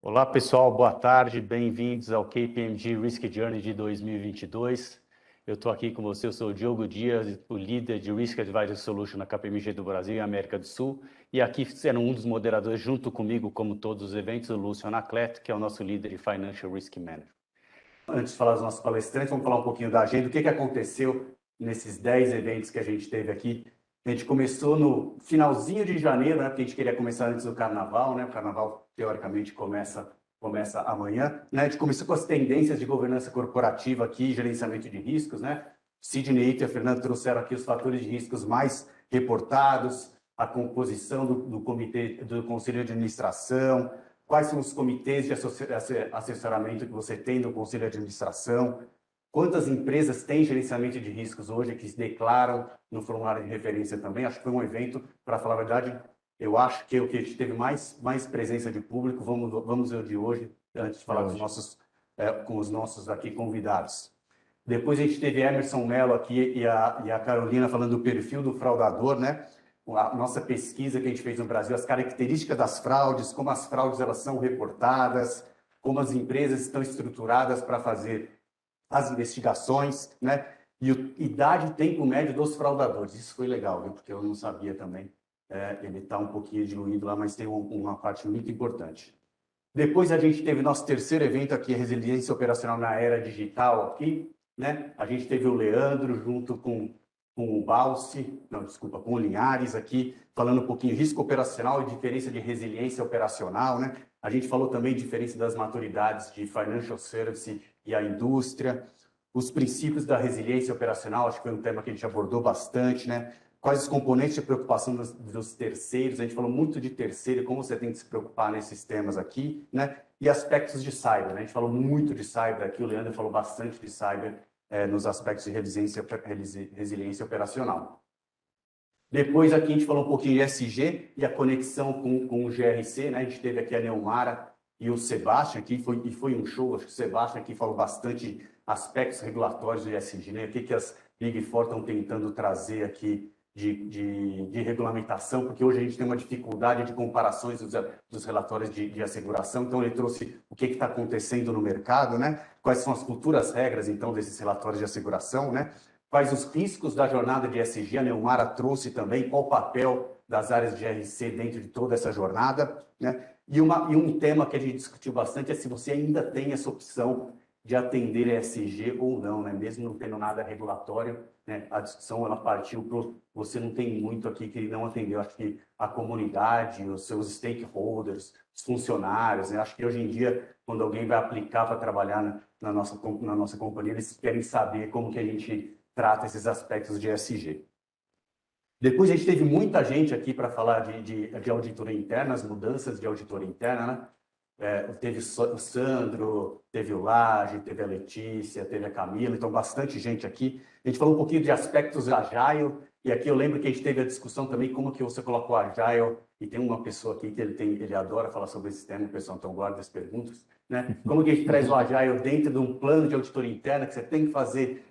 Olá pessoal, boa tarde, bem-vindos ao KPMG Risk Journey de 2022. Eu estou aqui com você, eu sou o Diogo Dias, o líder de Risk Advisory Solution na KPMG do Brasil e América do Sul. E aqui serão um dos moderadores junto comigo, como todos os eventos, o Lúcio Anacleto, que é o nosso líder de Financial Risk Management. Antes de falar dos nossos palestrantes, vamos falar um pouquinho da agenda, o que aconteceu nesses 10 eventos que a gente teve aqui. A gente começou no finalzinho de janeiro, né, porque a gente queria começar antes do Carnaval, né? O Carnaval, teoricamente, começa amanhã. Né? A gente começou com as tendências de governança corporativa aqui, gerenciamento de riscos, né? Sidney e a Fernanda trouxeram aqui os fatores de riscos mais reportados, a composição do comitê, do conselho de administração, quais são os comitês de assessoramento que você tem no conselho de administração, quantas empresas têm gerenciamento de riscos hoje que se declaram no formulário de referência também. Acho que foi um evento, para falar a verdade, eu acho que é o que a gente teve mais presença de público. Vamos ver o de hoje, antes de falar dos com os nossos aqui convidados. Depois a gente teve Emerson Mello aqui e a Carolina falando do perfil do fraudador, né? A nossa pesquisa que a gente fez no Brasil, as características das fraudes, como as fraudes elas são reportadas, como as empresas estão estruturadas para fazer as investigações, né? E idade e tempo médio dos fraudadores. Isso foi legal, viu? Porque eu não sabia também. Ele está um pouquinho diluído lá, mas tem uma parte muito importante. Depois a gente teve nosso terceiro evento aqui, Resiliência Operacional na Era Digital, aqui, né? A gente teve o Leandro junto com o Balsi, não, desculpa, com o Linhares aqui, falando um pouquinho de risco operacional e diferença de resiliência operacional, né? A gente falou também de diferença das maturidades de financial service e a indústria, os princípios da resiliência operacional, acho que foi um tema que a gente abordou bastante, né? Quais os componentes de preocupação dos terceiros, a gente falou muito de terceiro, como você tem que se preocupar nesses temas aqui, né? E aspectos de cyber, né? A gente falou muito de cyber aqui, o Leandro falou bastante de cyber nos aspectos de resiliência operacional. Depois aqui a gente falou um pouquinho de SG e a conexão com o GRC, né? A gente teve aqui a Neumara e o Sebastião aqui, e foi um show, acho que o Sebastião aqui falou bastante aspectos regulatórios do ESG, né? O que as Big Four estão tentando trazer aqui de regulamentação, porque hoje a gente tem uma dificuldade de comparações dos relatórios de asseguração, então ele trouxe o que está acontecendo no mercado, né? Quais são as futuras regras, então, desses relatórios de asseguração, né? Quais os riscos da jornada de ESG, a Neumara trouxe também, qual o papel das áreas de GRC dentro de toda essa jornada, né? E um tema que a gente discutiu bastante é se você ainda tem essa opção de atender ESG ou não, né? Mesmo não tendo nada regulatório, né? A discussão ela partiu para você não tem muito aqui que não atendeu. Acho que a comunidade, os seus stakeholders, os funcionários, né? Acho que hoje em dia, quando alguém vai aplicar para trabalhar na nossa companhia, eles querem saber como que a gente trata esses aspectos de ESG. Depois a gente teve muita gente aqui para falar de auditoria interna, as mudanças de auditoria interna, né? Teve o Sandro, teve o Laje, teve a Letícia, teve a Camila, então bastante gente aqui. A gente falou um pouquinho de aspectos Agile, e aqui eu lembro que a gente teve a discussão também como que você colocou Agile, e tem uma pessoa aqui que ele adora falar sobre esse tema, pessoal, então guarda as perguntas, né? Como que a gente traz o Agile dentro de um plano de auditoria interna, que você tem que fazer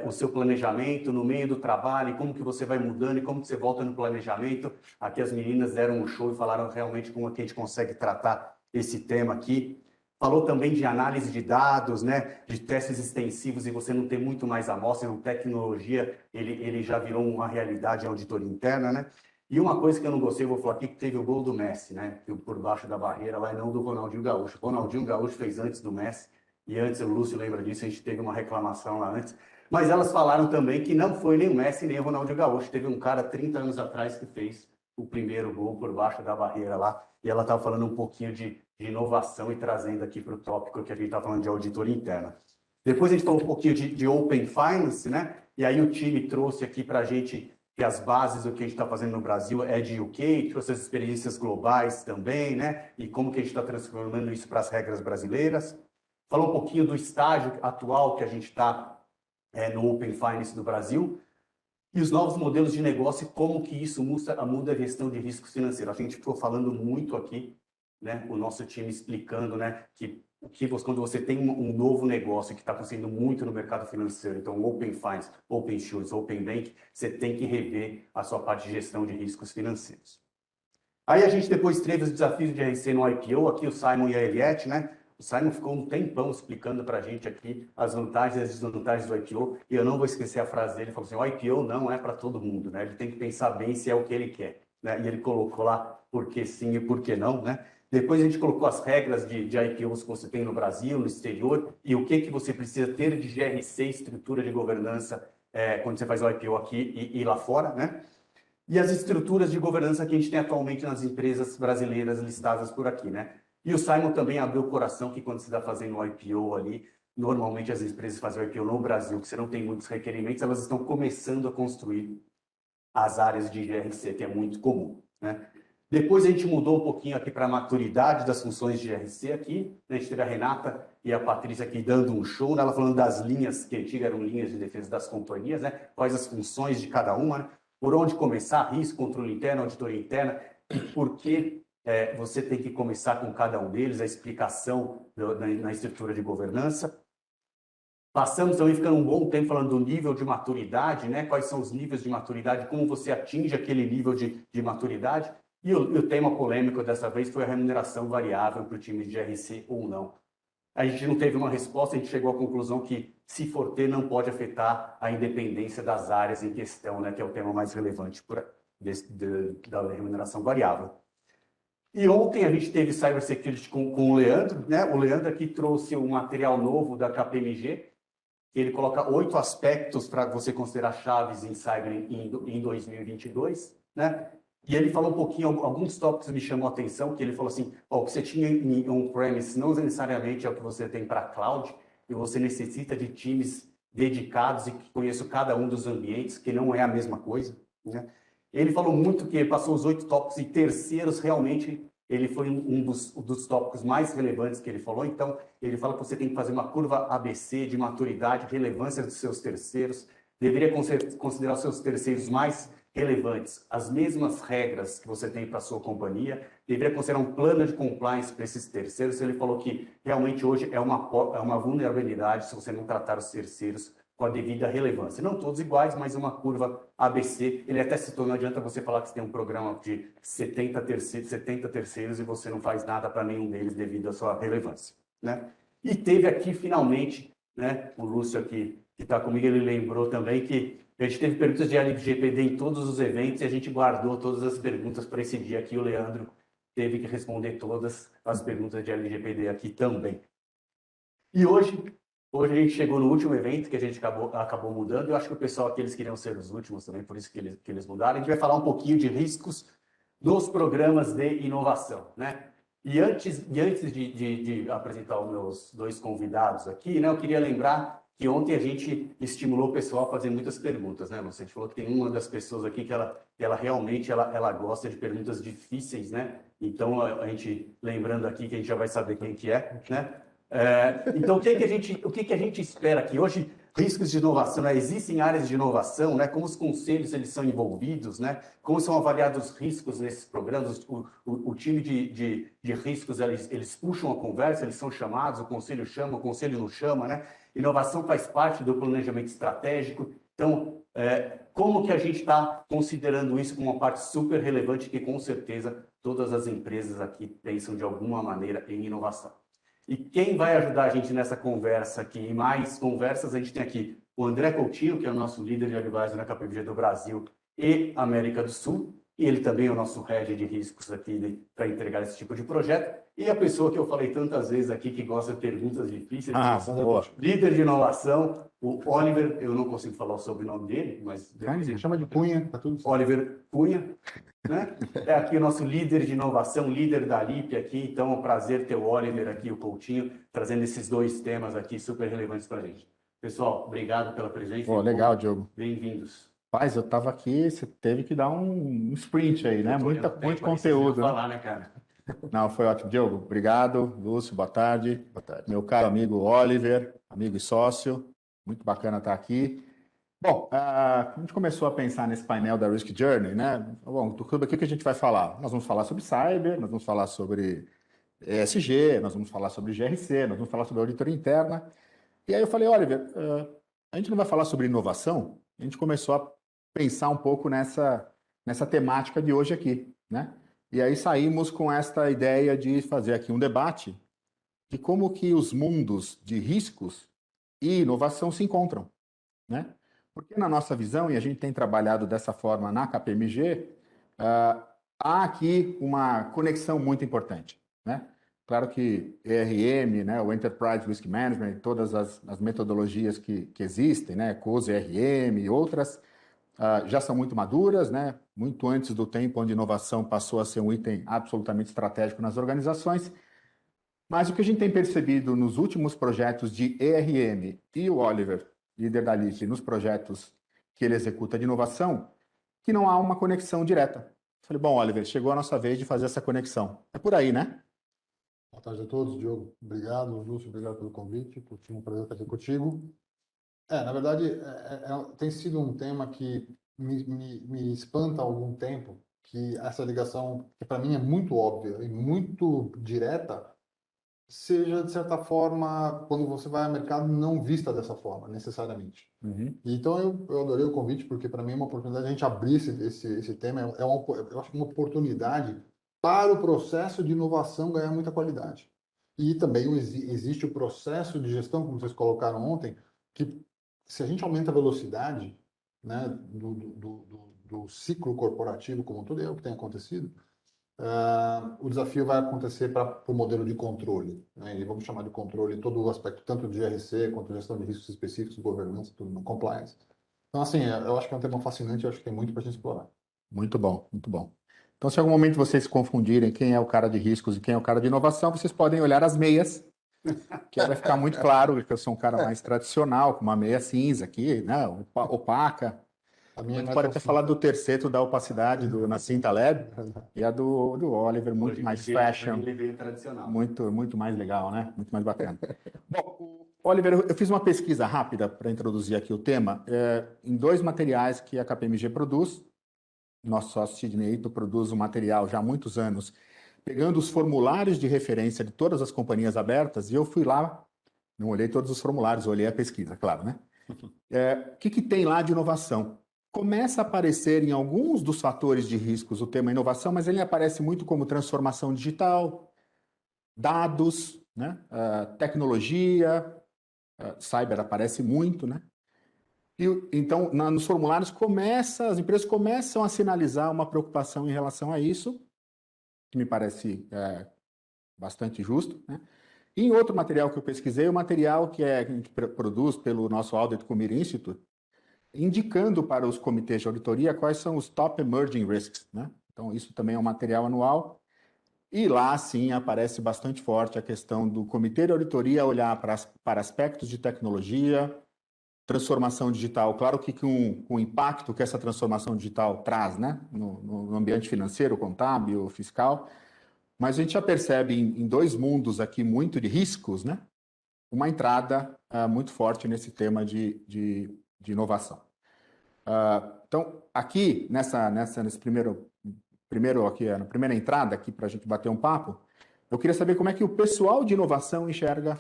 o seu planejamento no meio do trabalho, e como que você vai mudando, e como que você volta no planejamento. Aqui as meninas deram um show e falaram realmente como que a gente consegue tratar esse tema aqui. Falou também de análise de dados, né, de testes extensivos, e você não tem muito mais amostra, então tecnologia, ele já virou uma realidade em auditoria interna, né? E uma coisa que eu não gostei, vou falar aqui, que teve o gol do Messi, né, por baixo da barreira lá, e não do Ronaldinho Gaúcho. O Ronaldinho Gaúcho fez antes do Messi, e antes, o Lúcio lembra disso, a gente teve uma reclamação lá antes. Mas elas falaram também que não foi nem o Messi, nem o Ronaldinho Gaúcho. Teve um cara 30 anos atrás que fez o primeiro gol por baixo da barreira lá, e ela estava falando um pouquinho de inovação e trazendo aqui para o tópico que a gente está falando de auditoria interna. Depois a gente falou um pouquinho de Open Finance, né? E aí o time trouxe aqui para a gente que as bases do que a gente está fazendo no Brasil é de UK, trouxe as experiências globais também, né? E como que a gente está transformando isso para as regras brasileiras. Falou um pouquinho do estágio atual que a gente está no Open Finance do Brasil, e os novos modelos de negócio e como que isso muda a gestão de riscos financeiros. A gente ficou falando muito aqui, né? O nosso time explicando, né? Quando você tem um novo negócio que está acontecendo muito no mercado financeiro, então Open Finance, Open Insurance, Open Bank, você tem que rever a sua parte de gestão de riscos financeiros. Aí a gente depois teve os desafios de GRC no IPO, aqui o Simon e a Eliette, né? O Simon ficou um tempão explicando para a gente aqui as vantagens e as desvantagens do IPO, e eu não vou esquecer a frase dele, ele falou assim, o IPO não é para todo mundo, né? Ele tem que pensar bem se é o que ele quer, né? E ele colocou lá por que sim e por que não, né? Depois a gente colocou as regras de IPOs que você tem no Brasil, no exterior, e o que você precisa ter de GRC, estrutura de governança, quando você faz o IPO aqui e lá fora, né? E as estruturas de governança que a gente tem atualmente nas empresas brasileiras listadas por aqui, né? E o Simon também abriu o coração que quando você está fazendo o IPO ali, normalmente as empresas fazem o IPO no Brasil, que você não tem muitos requerimentos, elas estão começando a construir as áreas de GRC, que é muito comum, né? Depois a gente mudou um pouquinho aqui para a maturidade das funções de GRC aqui, né? A gente teve a Renata e a Patrícia aqui dando um show, né? Ela falando das linhas, que antigas eram linhas de defesa das companhias, né? Quais as funções de cada uma, né? Por onde começar, risco, controle interno, auditoria interna, e por que você tem que começar com cada um deles, a explicação na estrutura de governança. Passamos também ficando um bom tempo falando do nível de maturidade, né? Quais são os níveis de maturidade, como você atinge aquele nível de maturidade. E o tema polêmico dessa vez foi a remuneração variável para o time de GRC ou não. A gente não teve uma resposta, a gente chegou à conclusão que, se for ter, não pode afetar a independência das áreas em questão, né, que é o tema mais relevante da remuneração variável. E ontem a gente teve Cybersecurity com o Leandro, né? O Leandro aqui trouxe um material novo da KPMG, que ele coloca 8 aspectos para você considerar chaves em Cyber em 2022, né? E ele falou um pouquinho, alguns tópicos me chamou a atenção, que ele falou assim, o que você tinha em on-premise não necessariamente é o que você tem para cloud, e você necessita de times dedicados e que conheçam cada um dos ambientes, que não é a mesma coisa, né? Ele falou muito que passou os 8 tópicos e terceiros, realmente, ele foi um dos tópicos mais relevantes que ele falou, então, ele fala que você tem que fazer uma curva ABC de maturidade, relevância dos seus terceiros, deveria considerar os seus terceiros mais relevantes, as mesmas regras que você tem para a sua companhia, deveria considerar um plano de compliance para esses terceiros. Ele falou que realmente hoje é uma vulnerabilidade se você não tratar os terceiros com a devida relevância. Não todos iguais, mas uma curva ABC. Ele até citou, não adianta você falar que você tem um programa de 70 terceiros e você não faz nada para nenhum deles devido à sua relevância, né? E teve aqui, finalmente, né, o Lúcio aqui, que está comigo, ele lembrou também que a gente teve perguntas de LGPD em todos os eventos e a gente guardou todas as perguntas para esse dia aqui. O Leandro teve que responder todas as perguntas de LGPD aqui também. E hoje a gente chegou no último evento que a gente acabou mudando. Eu acho que o pessoal aqui, eles queriam ser os últimos também, por isso que eles mudaram. A gente vai falar um pouquinho de riscos dos programas de inovação, né? E antes de apresentar os meus 2 convidados aqui, né, eu queria lembrar que ontem a gente estimulou o pessoal a fazer muitas perguntas, né, Lúcia? A gente falou que tem uma das pessoas aqui que ela realmente gosta de perguntas difíceis, né? Então, a gente, lembrando aqui que a gente já vai saber quem que é, né? Então, o que a gente espera aqui? Hoje, riscos de inovação, né? Existem áreas de inovação, né? Como os conselhos eles são envolvidos, né? Como são avaliados os riscos nesses programas? O time de riscos, eles puxam a conversa, eles são chamados, o conselho chama, o conselho não chama, né? Inovação faz parte do planejamento estratégico. Então, como que a gente está considerando isso como uma parte super relevante que, com certeza, todas as empresas aqui pensam de alguma maneira em inovação. E quem vai ajudar a gente nessa conversa aqui, e mais conversas, a gente tem aqui o André Coutinho, que é o nosso líder de advisor na KPMG do Brasil e América do Sul, e ele também é o nosso head de riscos aqui para entregar esse tipo de projeto. E a pessoa que eu falei tantas vezes aqui, que gosta de perguntas difíceis, líder de inovação, o Oliver, eu não consigo falar o sobrenome dele, mas... Ele chama de Cunha, tá tudo certo. Oliver Cunha, né? É aqui o nosso líder de inovação, líder da LIP aqui, então é um prazer ter o Oliver aqui, o Coutinho, trazendo esses 2 temas aqui super relevantes para a gente. Pessoal, obrigado pela presença. Legal, Diogo. Bem-vindos. Paz, eu estava aqui, você teve que dar um sprint aí, né? Muito conteúdo, né? Falar, né, cara? Não, foi ótimo. Diogo, obrigado. Lúcio, boa tarde. Boa tarde. Meu caro amigo Oliver, amigo e sócio, muito bacana estar aqui. Bom, a gente começou a pensar nesse painel da Risk Journey, né? Bom, tudo aqui que a gente vai falar. Nós vamos falar sobre cyber, nós vamos falar sobre ESG, nós vamos falar sobre GRC, nós vamos falar sobre auditoria interna. E aí eu falei, Oliver, a gente não vai falar sobre inovação? A gente começou a pensar um pouco nessa temática de hoje aqui, né? E aí saímos com esta ideia de fazer aqui um debate de como que os mundos de riscos e inovação se encontram, né? Porque na nossa visão, e a gente tem trabalhado dessa forma na KPMG, há aqui uma conexão muito importante, né? Claro que ERM, né, o Enterprise Risk Management, todas as metodologias que existem, né, COSE, ERM e outras, já são muito maduras, né? Muito antes do tempo onde inovação passou a ser um item absolutamente estratégico nas organizações. Mas o que a gente tem percebido nos últimos projetos de ERM e o Oliver, líder da LIFE, nos projetos que ele executa de inovação, que não há uma conexão direta. Falei, bom, Oliver, chegou a nossa vez de fazer essa conexão. É por aí, né? Boa tarde a todos, Diogo. Obrigado, Lúcio, obrigado pelo convite. Foi um prazer estar aqui contigo. Na verdade, tem sido um tema que me espanta há algum tempo, que essa ligação, que para mim é muito óbvia e muito direta, seja, de certa forma, quando você vai ao mercado, não vista dessa forma, necessariamente. Uhum. Então, eu adorei o convite, porque para mim é uma oportunidade de a gente abrir esse tema. Eu acho que é uma oportunidade para o processo de inovação ganhar muita qualidade. E também existe o processo de gestão, como vocês colocaram ontem, que se a gente aumenta a velocidade, né, do ciclo corporativo como um todo, é o que tem acontecido, o desafio vai acontecer para o modelo de controle, né? E vamos chamar de controle todo o aspecto, tanto de GRC quanto gestão de riscos específicos, governança, tudo, no compliance. Então, assim, eu acho que é um tema fascinante, eu acho que tem muito para a gente explorar. Muito bom, muito bom. Então, se em algum momento vocês se confundirem quem é o cara de riscos e quem é o cara de inovação, vocês podem olhar as meias, que aí vai ficar muito claro que eu sou um cara mais tradicional, com uma meia cinza aqui, né, opaca. A minha A gente não é pode tão até falar simples. do terceiro da opacidade do Nassim Taleb e a do Oliver, muito Hoje, mais dia, fashion, ele veio tradicional. muito mais legal, né? Muito mais bacana. Bom, Oliver, eu fiz uma pesquisa rápida para introduzir aqui o tema, em dois materiais que a KPMG produz. Nosso sócio Sidney Ito produz um material já há muitos anos, pegando os formulários de referência de todas as companhias abertas, e eu fui lá, não olhei todos os formulários, olhei a pesquisa, claro, né? O que tem lá de inovação? Começa a aparecer em alguns dos fatores de riscos o tema inovação, mas ele aparece muito como transformação digital, dados, né? Tecnologia, cyber aparece muito, né? E, então, nos formulários as empresas começam a sinalizar uma preocupação em relação a isso, que me parece bastante justo, né? E em outro material que eu pesquisei, o material que a gente produz pelo nosso Audit Committee Institute, indicando para os comitês de auditoria quais são os top emerging risks, né? Então, isso também é um material anual. E lá, sim, aparece bastante forte a questão do comitê de auditoria olhar para aspectos de tecnologia, transformação digital. Claro que com o impacto que essa transformação digital traz, né? No ambiente financeiro, contábil, fiscal. Mas a gente já percebe em dois mundos aqui muito de riscos, né? Uma entrada muito forte nesse tema de inovação. Então, aqui, nesse primeiro aqui, na primeira entrada aqui para a gente bater um papo, eu queria saber como é que o pessoal de inovação enxerga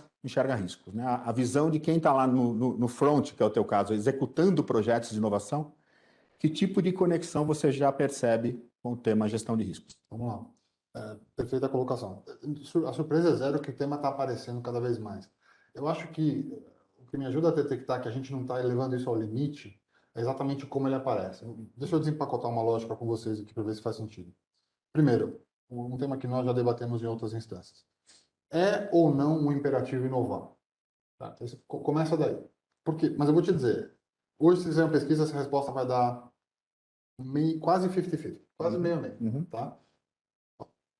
riscos, né? A visão de quem está lá no front, que é o teu caso, executando projetos de inovação, que tipo de conexão você já percebe com o tema gestão de riscos? Vamos lá. Perfeita colocação. A surpresa é zero que o tema está aparecendo cada vez mais. Eu acho que o que me ajuda a detectar que a gente não está elevando isso ao limite é exatamente como ele aparece. Deixa eu desempacotar uma lógica com vocês aqui para ver se faz sentido. Primeiro, um tema que nós já debatemos em outras instâncias. É ou não um imperativo inovar? Tá? Então, começa daí. Por quê? Mas eu vou te dizer, hoje se fizer uma pesquisa, essa resposta vai dar quase 50-50, quase meio a meio, Uhum. tá?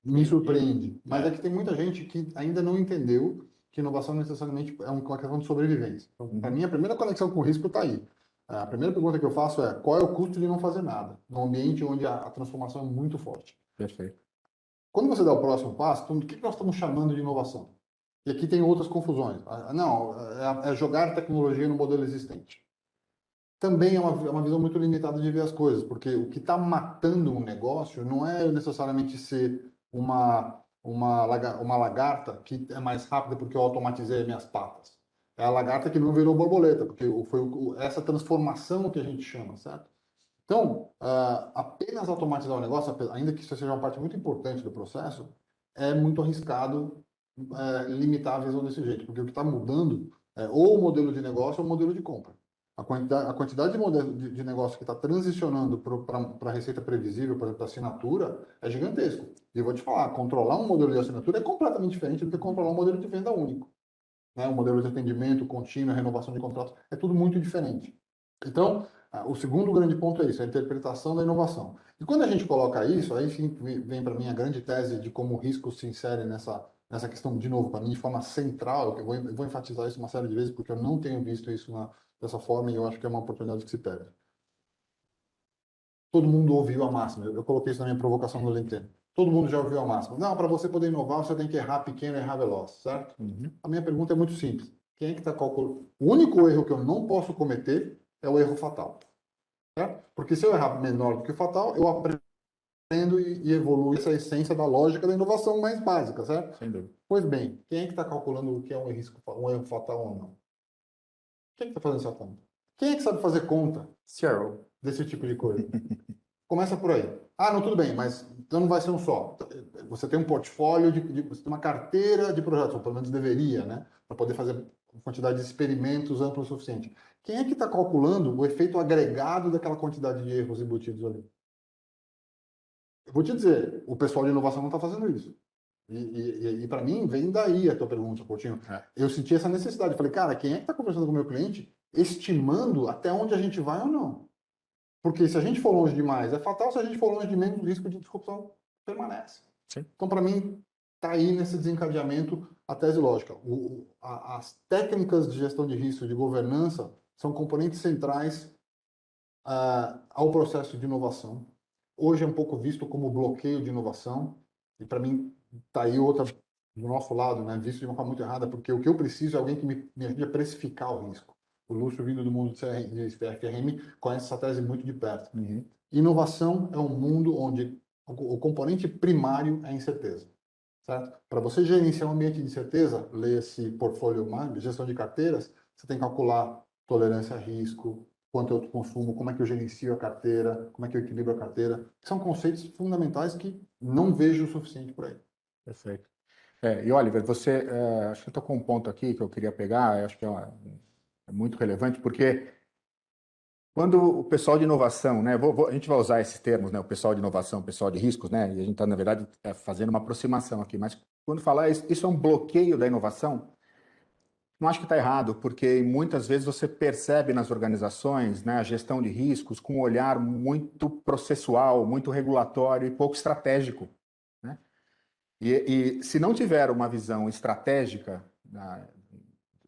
Me surpreende. Mas é que tem muita gente que ainda não entendeu que inovação necessariamente é uma questão de sobrevivência. Então, para mim, a primeira conexão com o risco está aí. A primeira pergunta que eu faço é: qual é o custo de não fazer nada, num ambiente onde a transformação é muito forte? Perfeito. Quando você dá o próximo passo, então, o que nós estamos chamando de inovação? E aqui tem outras confusões. Não, é jogar tecnologia no modelo existente. Também é uma visão muito limitada de ver as coisas, porque o que está matando um negócio não é necessariamente ser uma lagarta que é mais rápida porque eu automatizei minhas patas. É a lagarta que não virou borboleta, porque foi essa transformação que a gente chama, certo? Então, apenas automatizar o negócio, ainda que isso seja uma parte muito importante do processo, é muito arriscado limitar a visão desse jeito, porque o que está mudando é ou o modelo de negócio ou o modelo de compra. A quantidade de modelo de negócio que está transicionando para a receita previsível, por exemplo, para assinatura, é gigantesco. E eu vou te falar, controlar um modelo de assinatura é completamente diferente do que controlar um modelo de venda único. Né? O modelo de atendimento contínuo, renovação de contratos, é tudo muito diferente. Então, o segundo grande ponto é isso, a interpretação da inovação. E quando a gente coloca isso, aí sim vem para mim a grande tese de como o risco se insere nessa questão, de novo, para mim, de forma central. Eu vou enfatizar isso uma série de vezes, porque eu não tenho visto isso dessa forma e eu acho que é uma oportunidade que se perde. Todo mundo ouviu a máxima. Eu coloquei isso na minha provocação no LinkedIn. Todo mundo já ouviu a máxima. Não, para você poder inovar, você tem que errar pequeno e errar veloz, certo? A minha pergunta é muito simples. Quem é que está calculando? O único erro que eu não posso cometer é o erro fatal. Certo? Porque se eu errar menor do que o fatal, eu aprendo e evoluo essa essência da lógica da inovação mais básica, certo? Sem dúvida. Pois bem, quem é que está calculando o que é um erro fatal ou não? Quem é que está fazendo essa conta? Quem é que sabe fazer conta CRO. desse tipo de coisa? Começa por aí. Ah, não, tudo bem, mas então não vai ser um só. Você tem um portfólio, você tem uma carteira de projetos, ou pelo menos deveria, né? Para poder fazer uma quantidade de experimentos ampla o suficiente. Quem é que está calculando o efeito agregado daquela quantidade de erros embutidos ali? Eu vou te dizer, o pessoal de inovação não está fazendo isso. E para mim, vem daí a tua pergunta, Coutinho. Eu senti essa necessidade. Falei, cara, quem é que está conversando com o meu cliente, estimando até onde a gente vai ou não? Porque se a gente for longe demais, é fatal. Se a gente for longe de menos, o risco de disrupção permanece. Sim. Então, para mim, está aí nesse desencadeamento a tese lógica. As técnicas de gestão de risco, de governança, são componentes centrais ao processo de inovação. Hoje é um pouco visto como bloqueio de inovação, e para mim está aí outra do nosso lado, né, visto de uma forma muito errada, porque o que eu preciso é alguém que me ajude a precificar o risco. O Lúcio, vindo do mundo de FRM, conhece essa tese muito de perto. Inovação é um mundo onde o componente primário é a incerteza. Certo? Para você gerenciar um ambiente de incerteza, ler esse portfólio, gestão de carteiras, você tem que calcular tolerância a risco, quanto eu consumo, como é que eu gerencio a carteira, como é que eu equilibro a carteira. São conceitos fundamentais que não vejo o suficiente por aí. Perfeito. E Oliver, você acho que tocou um ponto aqui que eu queria pegar, acho que é muito relevante, porque quando o pessoal de inovação, né, a gente vai usar esses termos, né, o pessoal de inovação, o pessoal de riscos, né, e a gente está, na verdade, fazendo uma aproximação aqui, mas quando falar isso é um bloqueio da inovação, não acho que está errado, porque muitas vezes você percebe nas organizações, né, a gestão de riscos com um olhar muito processual, muito regulatório e pouco estratégico, né? E se não tiver uma visão estratégica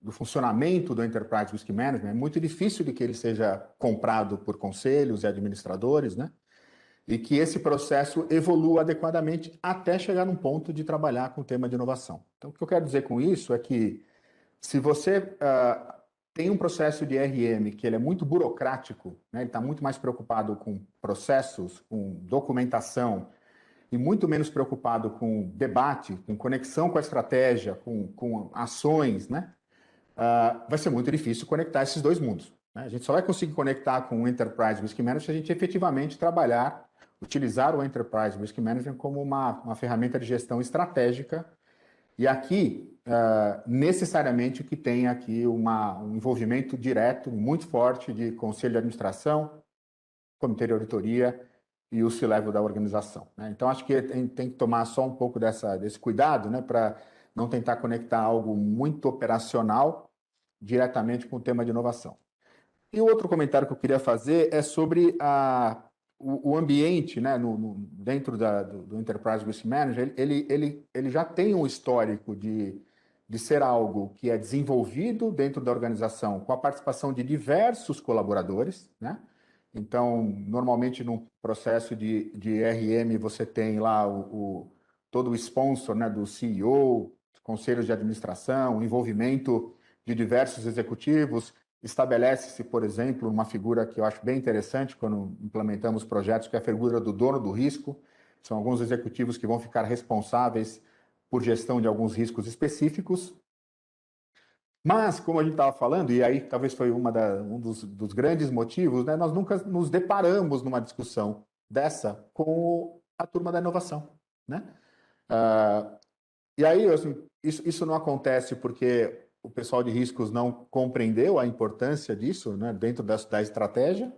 do funcionamento do Enterprise Risk Management, é muito difícil de que ele seja comprado por conselhos e administradores, né? E que esse processo evolua adequadamente até chegar num ponto de trabalhar com o tema de inovação. Então, o que eu quero dizer com isso é que se você tem um processo de RM que ele é muito burocrático, né? Ele está muito mais preocupado com processos, com documentação, e muito menos preocupado com debate, com conexão com a estratégia, com ações, né? Vai ser muito difícil conectar esses dois mundos, né? A gente só vai conseguir conectar com o Enterprise Risk Management se a gente efetivamente utilizar o Enterprise Risk Management como uma ferramenta de gestão estratégica. E aqui, necessariamente, que tem aqui um envolvimento direto, muito forte, de conselho de administração, comitê de auditoria e o C-level da organização, né? Então, acho que a gente tem que tomar só um pouco desse cuidado, né, para não tentar conectar algo muito operacional diretamente com o tema de inovação. E o outro comentário que eu queria fazer é sobre o ambiente, né, dentro do Enterprise Risk Manager. Ele já tem um histórico de ser algo que é desenvolvido dentro da organização com a participação de diversos colaboradores, né? Então, normalmente, num processo de RM, você tem lá todo o sponsor, né, do CEO, conselhos de administração, o envolvimento de diversos executivos. Estabelece-se, por exemplo, uma figura que eu acho bem interessante quando implementamos projetos, que é a figura do dono do risco. São alguns executivos que vão ficar responsáveis por gestão de alguns riscos específicos. Mas, como a gente estava falando, e aí talvez foi um dos grandes motivos, né, nós nunca nos deparamos numa discussão dessa com a turma da inovação, né? Ah, e aí, assim, isso não acontece porque o pessoal de riscos não compreendeu a importância disso, né, dentro da estratégia.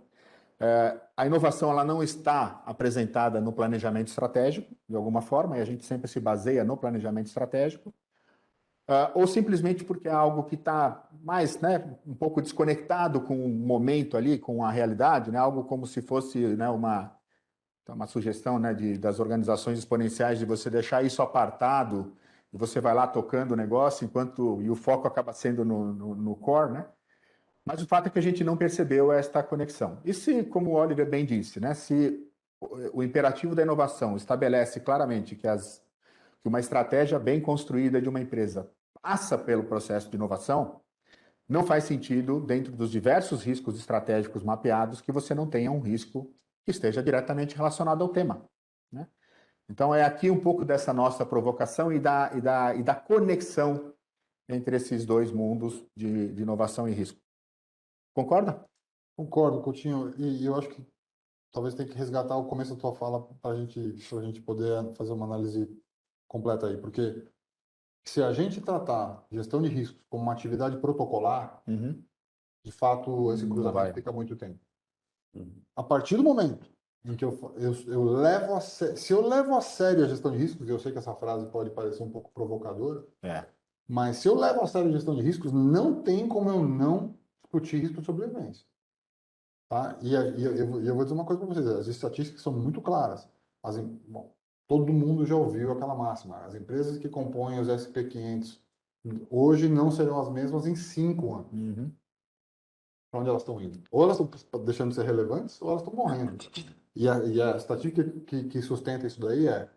A inovação ela não está apresentada no planejamento estratégico, de alguma forma, e a gente sempre se baseia no planejamento estratégico. Ou simplesmente porque é algo que está mais, né, um pouco desconectado com o momento ali, com a realidade, né, algo como se fosse, né, uma sugestão, né, das organizações exponenciais de você deixar isso apartado e você vai lá tocando o negócio e o foco acaba sendo no core, né? Mas o fato é que a gente não percebeu esta conexão. E se, como o Oliver bem disse, né, se o imperativo da inovação estabelece claramente que uma estratégia bem construída de uma empresa passa pelo processo de inovação, não faz sentido, dentro dos diversos riscos estratégicos mapeados, que você não tenha um risco que esteja diretamente relacionado ao tema, né? Então, é aqui um pouco dessa nossa provocação e da conexão entre esses dois mundos de inovação e risco. Concorda? Concordo, Coutinho, e eu acho que talvez tenha que resgatar o começo da tua fala para a gente poder fazer uma análise completa aí, porque se a gente tratar gestão de riscos como uma atividade protocolar, Uhum. de fato esse Não cruzamento vai. fica muito tempo. Uhum. A partir do momento em que eu levo se eu levo a sério a gestão de riscos, e eu sei que essa frase pode parecer um pouco provocadora, É. mas se eu levo a sério a gestão de riscos, não tem como eu não discutir risco de sobrevivência. Tá? Eu vou dizer uma coisa para vocês: as estatísticas são muito claras. Bom, todo mundo já ouviu aquela máxima. As empresas que compõem os SP500 hoje não serão as mesmas em 5 anos. Uhum. Para onde elas estão indo? Ou elas estão deixando de ser relevantes, ou elas estão morrendo. E a estatística que sustenta isso daí é: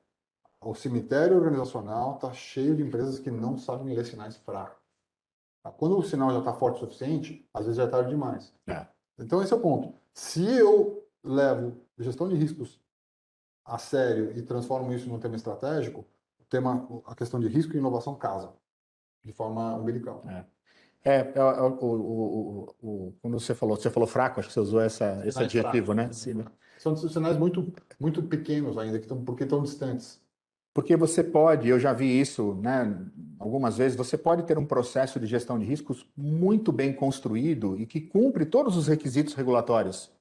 o cemitério organizacional está cheio de empresas que não sabem ler sinais fracos. Tá? Quando o sinal já está forte o suficiente, às vezes já é tarde demais. É. Então, esse é o ponto. Se eu levo gestão de riscos a sério e transformo isso num tema estratégico, a questão de risco e inovação casa de forma umbilical. Quando você falou fraco, acho que você usou esse Sinais adjetivo, fracos. né? Sim, né? São sinais muito, muito pequenos ainda, porque estão distantes. Porque você pode, eu já vi isso, né, algumas vezes, você pode ter um processo de gestão de riscos muito bem construído e que cumpre todos os requisitos regulatórios,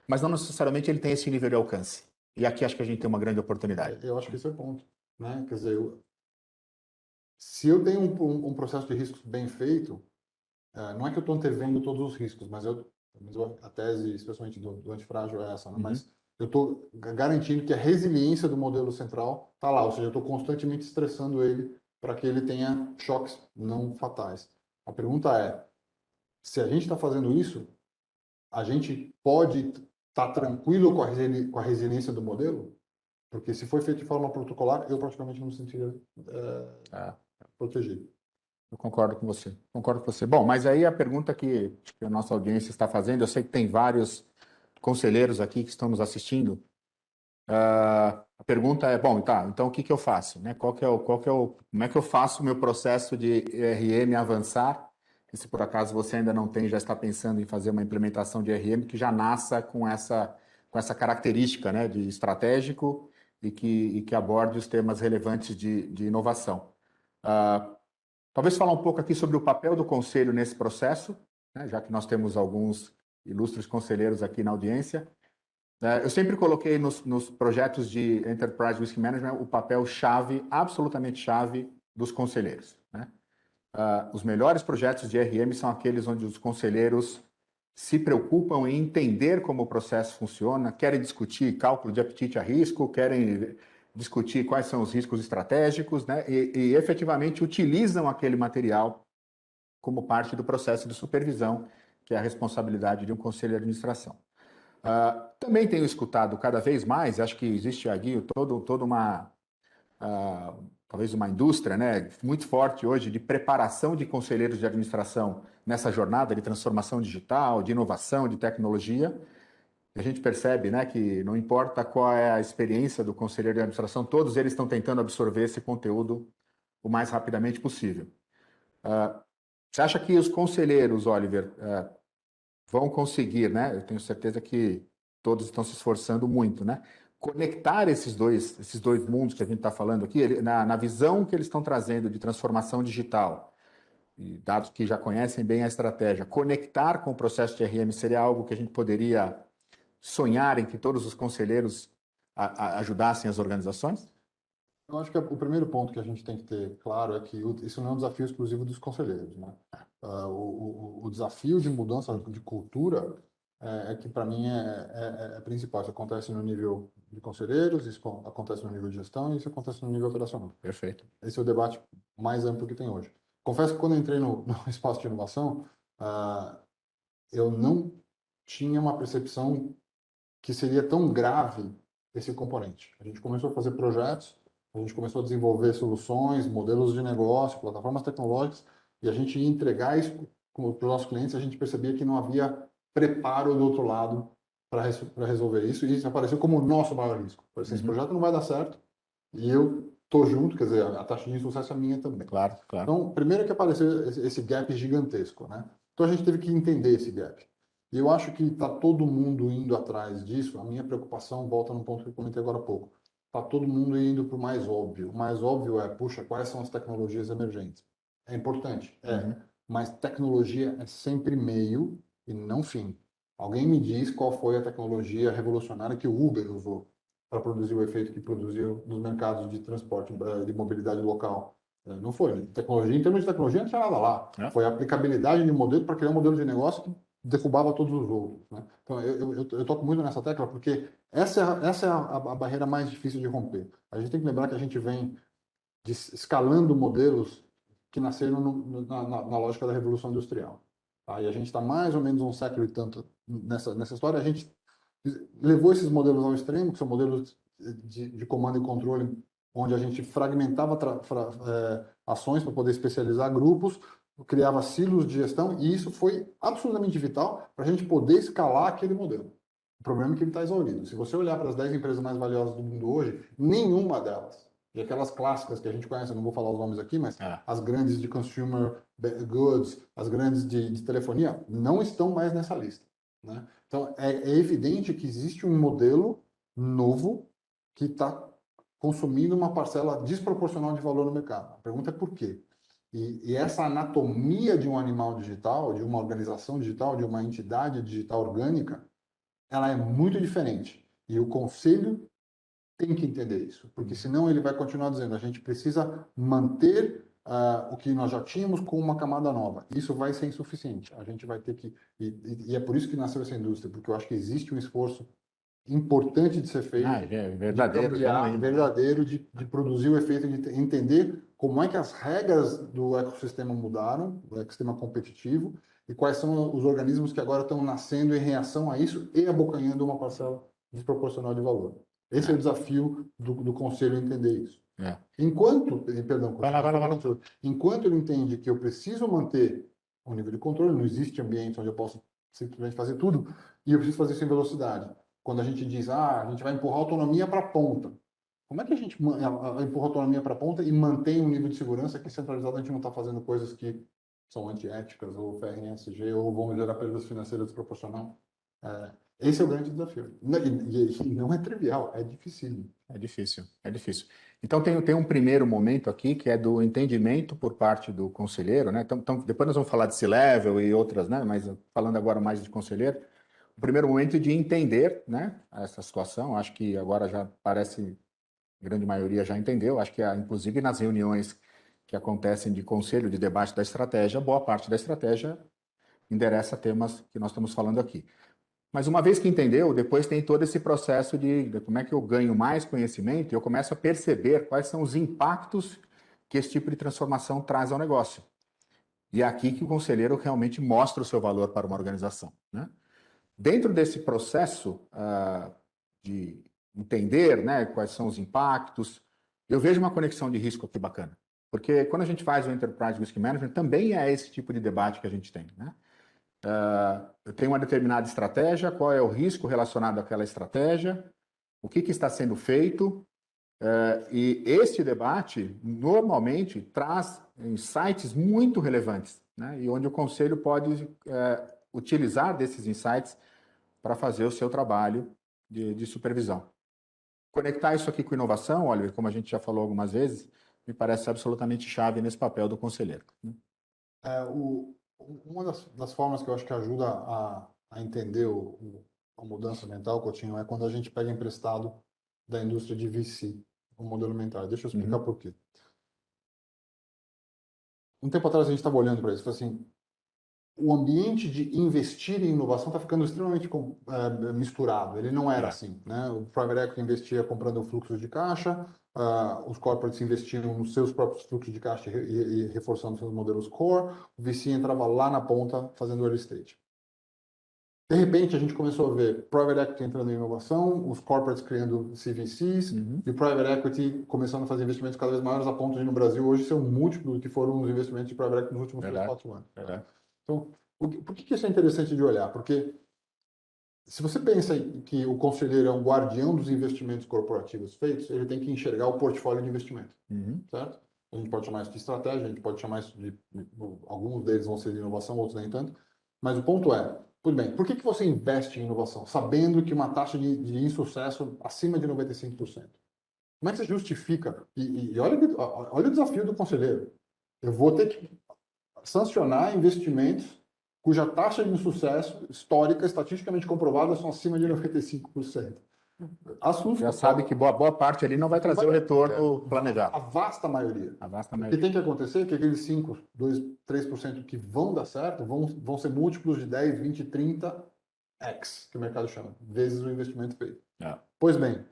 mas não necessariamente ele tem esse nível de alcance. E aqui acho que a gente tem uma grande oportunidade. Eu acho que esse é o ponto. Né? Quer dizer, se eu tenho um processo de riscos bem feito, não é que eu estou antevendo todos os riscos, mas a tese, especialmente do antifrágil, é essa, né? Uhum. Mas eu estou garantindo que a resiliência do modelo central está lá, ou seja, eu estou constantemente estressando ele para que ele tenha choques não fatais. A pergunta é: se a gente está fazendo isso, a gente pode estar tranquilo com a resiliência do modelo? Porque se foi feito de forma protocolar, eu praticamente não me sentiria Tá. protegido. Eu concordo com você. Concordo com você. Bom, mas aí a pergunta que a nossa audiência está fazendo, eu sei que tem vários conselheiros aqui que estão nos assistindo. A pergunta é, bom, tá, então o que que eu faço, né? Como é que eu faço o meu processo de RM avançar? E se por acaso você ainda não tem, já está pensando em fazer uma implementação de RM que já nasça com essa característica, né, de estratégico e que aborde os temas relevantes de inovação. Talvez falar um pouco aqui sobre o papel do conselho nesse processo, né, já que nós temos alguns ilustres conselheiros aqui na audiência. Eu sempre coloquei nos projetos de Enterprise Risk Management o papel chave, absolutamente chave, dos conselheiros, né? Os melhores projetos de RM são aqueles onde os conselheiros se preocupam em entender como o processo funciona, querem discutir cálculo de apetite a risco, querem discutir quais são os riscos estratégicos, né? E efetivamente utilizam aquele material como parte do processo de supervisão, que é a responsabilidade de um conselho de administração. Também tenho escutado cada vez mais, acho que existe aqui toda uma, talvez uma indústria, né, muito forte hoje de preparação de conselheiros de administração nessa jornada de transformação digital, de inovação, de tecnologia. A gente percebe, né, que não importa qual é a experiência do conselheiro de administração, todos eles estão tentando absorver esse conteúdo o mais rapidamente possível. Você acha que os conselheiros, Oliver, vão conseguir, né? Eu tenho certeza que todos estão se esforçando muito, né? Conectar esses dois mundos que a gente está falando aqui, na visão que eles estão trazendo de transformação digital, e dados que já conhecem bem a estratégia, conectar com o processo de RM seria algo que a gente poderia sonhar em que todos os conselheiros ajudassem as organizações? Eu acho que o primeiro ponto que a gente tem que ter claro é que isso não é um desafio exclusivo dos conselheiros, né? O desafio de mudança de cultura é que, para mim, é principal. Isso acontece no nível de conselheiros, isso acontece no nível de gestão e isso acontece no nível operacional. Perfeito. Esse é o debate mais amplo que tem hoje. Confesso que quando eu entrei no espaço de inovação, eu não tinha uma percepção que seria tão grave esse componente. A gente começou a fazer projetos, a gente começou a desenvolver soluções, modelos de negócio, plataformas tecnológicas, e a gente ia entregar isso para os nossos clientes, a gente percebia que não havia preparo do outro lado para resolver isso, e isso apareceu como o nosso maior risco. Esse projeto não vai dar certo, e eu estou junto, quer dizer, a taxa de sucesso é minha também. Claro, claro. Então, primeiro que apareceu esse gap gigantesco, né? Então a gente teve que entender esse gap. E eu acho que está todo mundo indo atrás disso. A minha preocupação volta num ponto que eu comentei agora há pouco. Está todo mundo indo para o mais óbvio. O mais óbvio é, puxa, quais são as tecnologias emergentes? É importante, mas tecnologia é sempre meio e não fim. Alguém me diz qual foi a tecnologia revolucionária que o Uber usou para produzir o efeito que produziu nos mercados de transporte, de mobilidade local. Não foi. Tecnologia, em termos de tecnologia, não tinha nada lá. Foi a aplicabilidade de modelo para criar um modelo de negócio que derrubava todos os outros. Né? Então, eu toco muito nessa tecla porque essa é a barreira mais difícil de romper. A gente tem que lembrar que a gente vem escalando modelos que nasceram na lógica da Revolução Industrial. Tá? E a gente está mais ou menos um século e tanto nessa história. A gente levou esses modelos ao extremo, que são modelos de comando e controle, onde a gente fragmentava ações para poder especializar grupos, criava silos de gestão, e isso foi absolutamente vital para a gente poder escalar aquele modelo. O problema é que ele está exaurido. Se você olhar para as 10 empresas mais valiosas do mundo hoje, nenhuma delas, e aquelas clássicas que a gente conhece, eu não vou falar os nomes aqui, mas as grandes de consumer goods, as grandes de telefonia, não estão mais nessa lista. Né? Então, é evidente que existe um modelo novo que está consumindo uma parcela desproporcional de valor no mercado. A pergunta é por quê? E essa anatomia de um animal digital, de uma organização digital, de uma entidade digital orgânica, ela é muito diferente. E o conselho tem que entender isso, porque senão ele vai continuar dizendo a gente precisa manter o que nós já tínhamos com uma camada nova. Isso vai ser insuficiente. A gente vai ter que... E é por isso que nasceu essa indústria, porque eu acho que existe um esforço importante de ser feito, verdadeiro, verdadeiro de produzir o efeito, de entender como é que as regras do ecossistema mudaram, do ecossistema competitivo, e quais são os organismos que agora estão nascendo em reação a isso e abocanhando uma parcela desproporcional de valor. Esse é o desafio do conselho entender isso. Enquanto ele entende que eu preciso manter um nível de controle, não existe ambiente onde eu posso simplesmente fazer tudo, e eu preciso fazer isso em velocidade. Quando a gente diz, a gente vai empurrar a autonomia para a ponta. Como é que a gente empurra a autonomia para a ponta e mantém um nível de segurança que centralizado a gente não está fazendo coisas que são antiéticas, ou ferem ESG, ou vão gerar perdas financeiras desproporcionais? Esse é o grande desafio. E não é trivial, é difícil. É difícil, é difícil. Então tem um primeiro momento aqui que é do entendimento por parte do conselheiro, né? Então, depois nós vamos falar de C-Level e outras, né? Mas falando agora mais de conselheiro, o primeiro momento é de entender, né, essa situação. Acho que agora já parece, a grande maioria já entendeu. Acho que inclusive nas reuniões que acontecem de conselho, de debate da estratégia, boa parte da estratégia endereça temas que nós estamos falando aqui. Mas uma vez que entendeu, depois tem todo esse processo de como é que eu ganho mais conhecimento e eu começo a perceber quais são os impactos que esse tipo de transformação traz ao negócio. E é aqui que o conselheiro realmente mostra o seu valor para uma organização, né? Dentro desse processo de entender, né, quais são os impactos, eu vejo uma conexão de risco aqui bacana. Porque quando a gente faz o Enterprise Risk Management, também é esse tipo de debate que a gente tem, né? Eu tenho uma determinada estratégia, qual é o risco relacionado àquela estratégia, o que está sendo feito, E este debate, normalmente, traz insights muito relevantes, né? E onde o conselho pode utilizar desses insights para fazer o seu trabalho de supervisão. Conectar isso aqui com inovação, Oliver, como a gente já falou algumas vezes, me parece absolutamente chave nesse papel do conselheiro, né? Uma das formas que eu acho que ajuda a entender a mudança mental, Coutinho, é quando a gente pega emprestado da indústria de VC, o modelo mental. Deixa eu explicar por quê. Um tempo atrás a gente estava olhando para isso, falou assim, o ambiente de investir em inovação está ficando extremamente misturado. Ele não era assim, né? O private equity investia comprando fluxos de caixa, os corporates investiam nos seus próprios fluxos de caixa e reforçando seus modelos core, o VC entrava lá na ponta fazendo early stage. De repente, a gente começou a ver private equity entrando em inovação, os corporates criando CVCs, e o private equity começando a fazer investimentos cada vez maiores, a ponto de, no Brasil, hoje ser um múltiplo do que foram os investimentos de private equity nos últimos 3, 4 anos. Então, por que isso é interessante de olhar? Porque se você pensa que o conselheiro é um guardião dos investimentos corporativos feitos, ele tem que enxergar o portfólio de investimento, certo? A gente pode chamar isso de estratégia, a gente pode chamar isso de... Alguns deles vão ser de inovação, outros nem tanto. Mas o ponto é, tudo bem, por que você investe em inovação, sabendo que uma taxa de insucesso acima de 95%? Como é que você justifica? E olha o desafio do conselheiro. Eu vou ter que sancionar investimentos cuja taxa de insucesso histórica, estatisticamente comprovada, são acima de 95%. Assusta. Já sabe que boa parte ali não vai trazer o retorno planejado. A vasta maioria. A vasta O que maioria. tem que acontecer é que aqueles 5, 2, 3% que vão dar certo vão ser múltiplos de 10, 20, 30 X, que o mercado chama, vezes o investimento feito. Pois bem,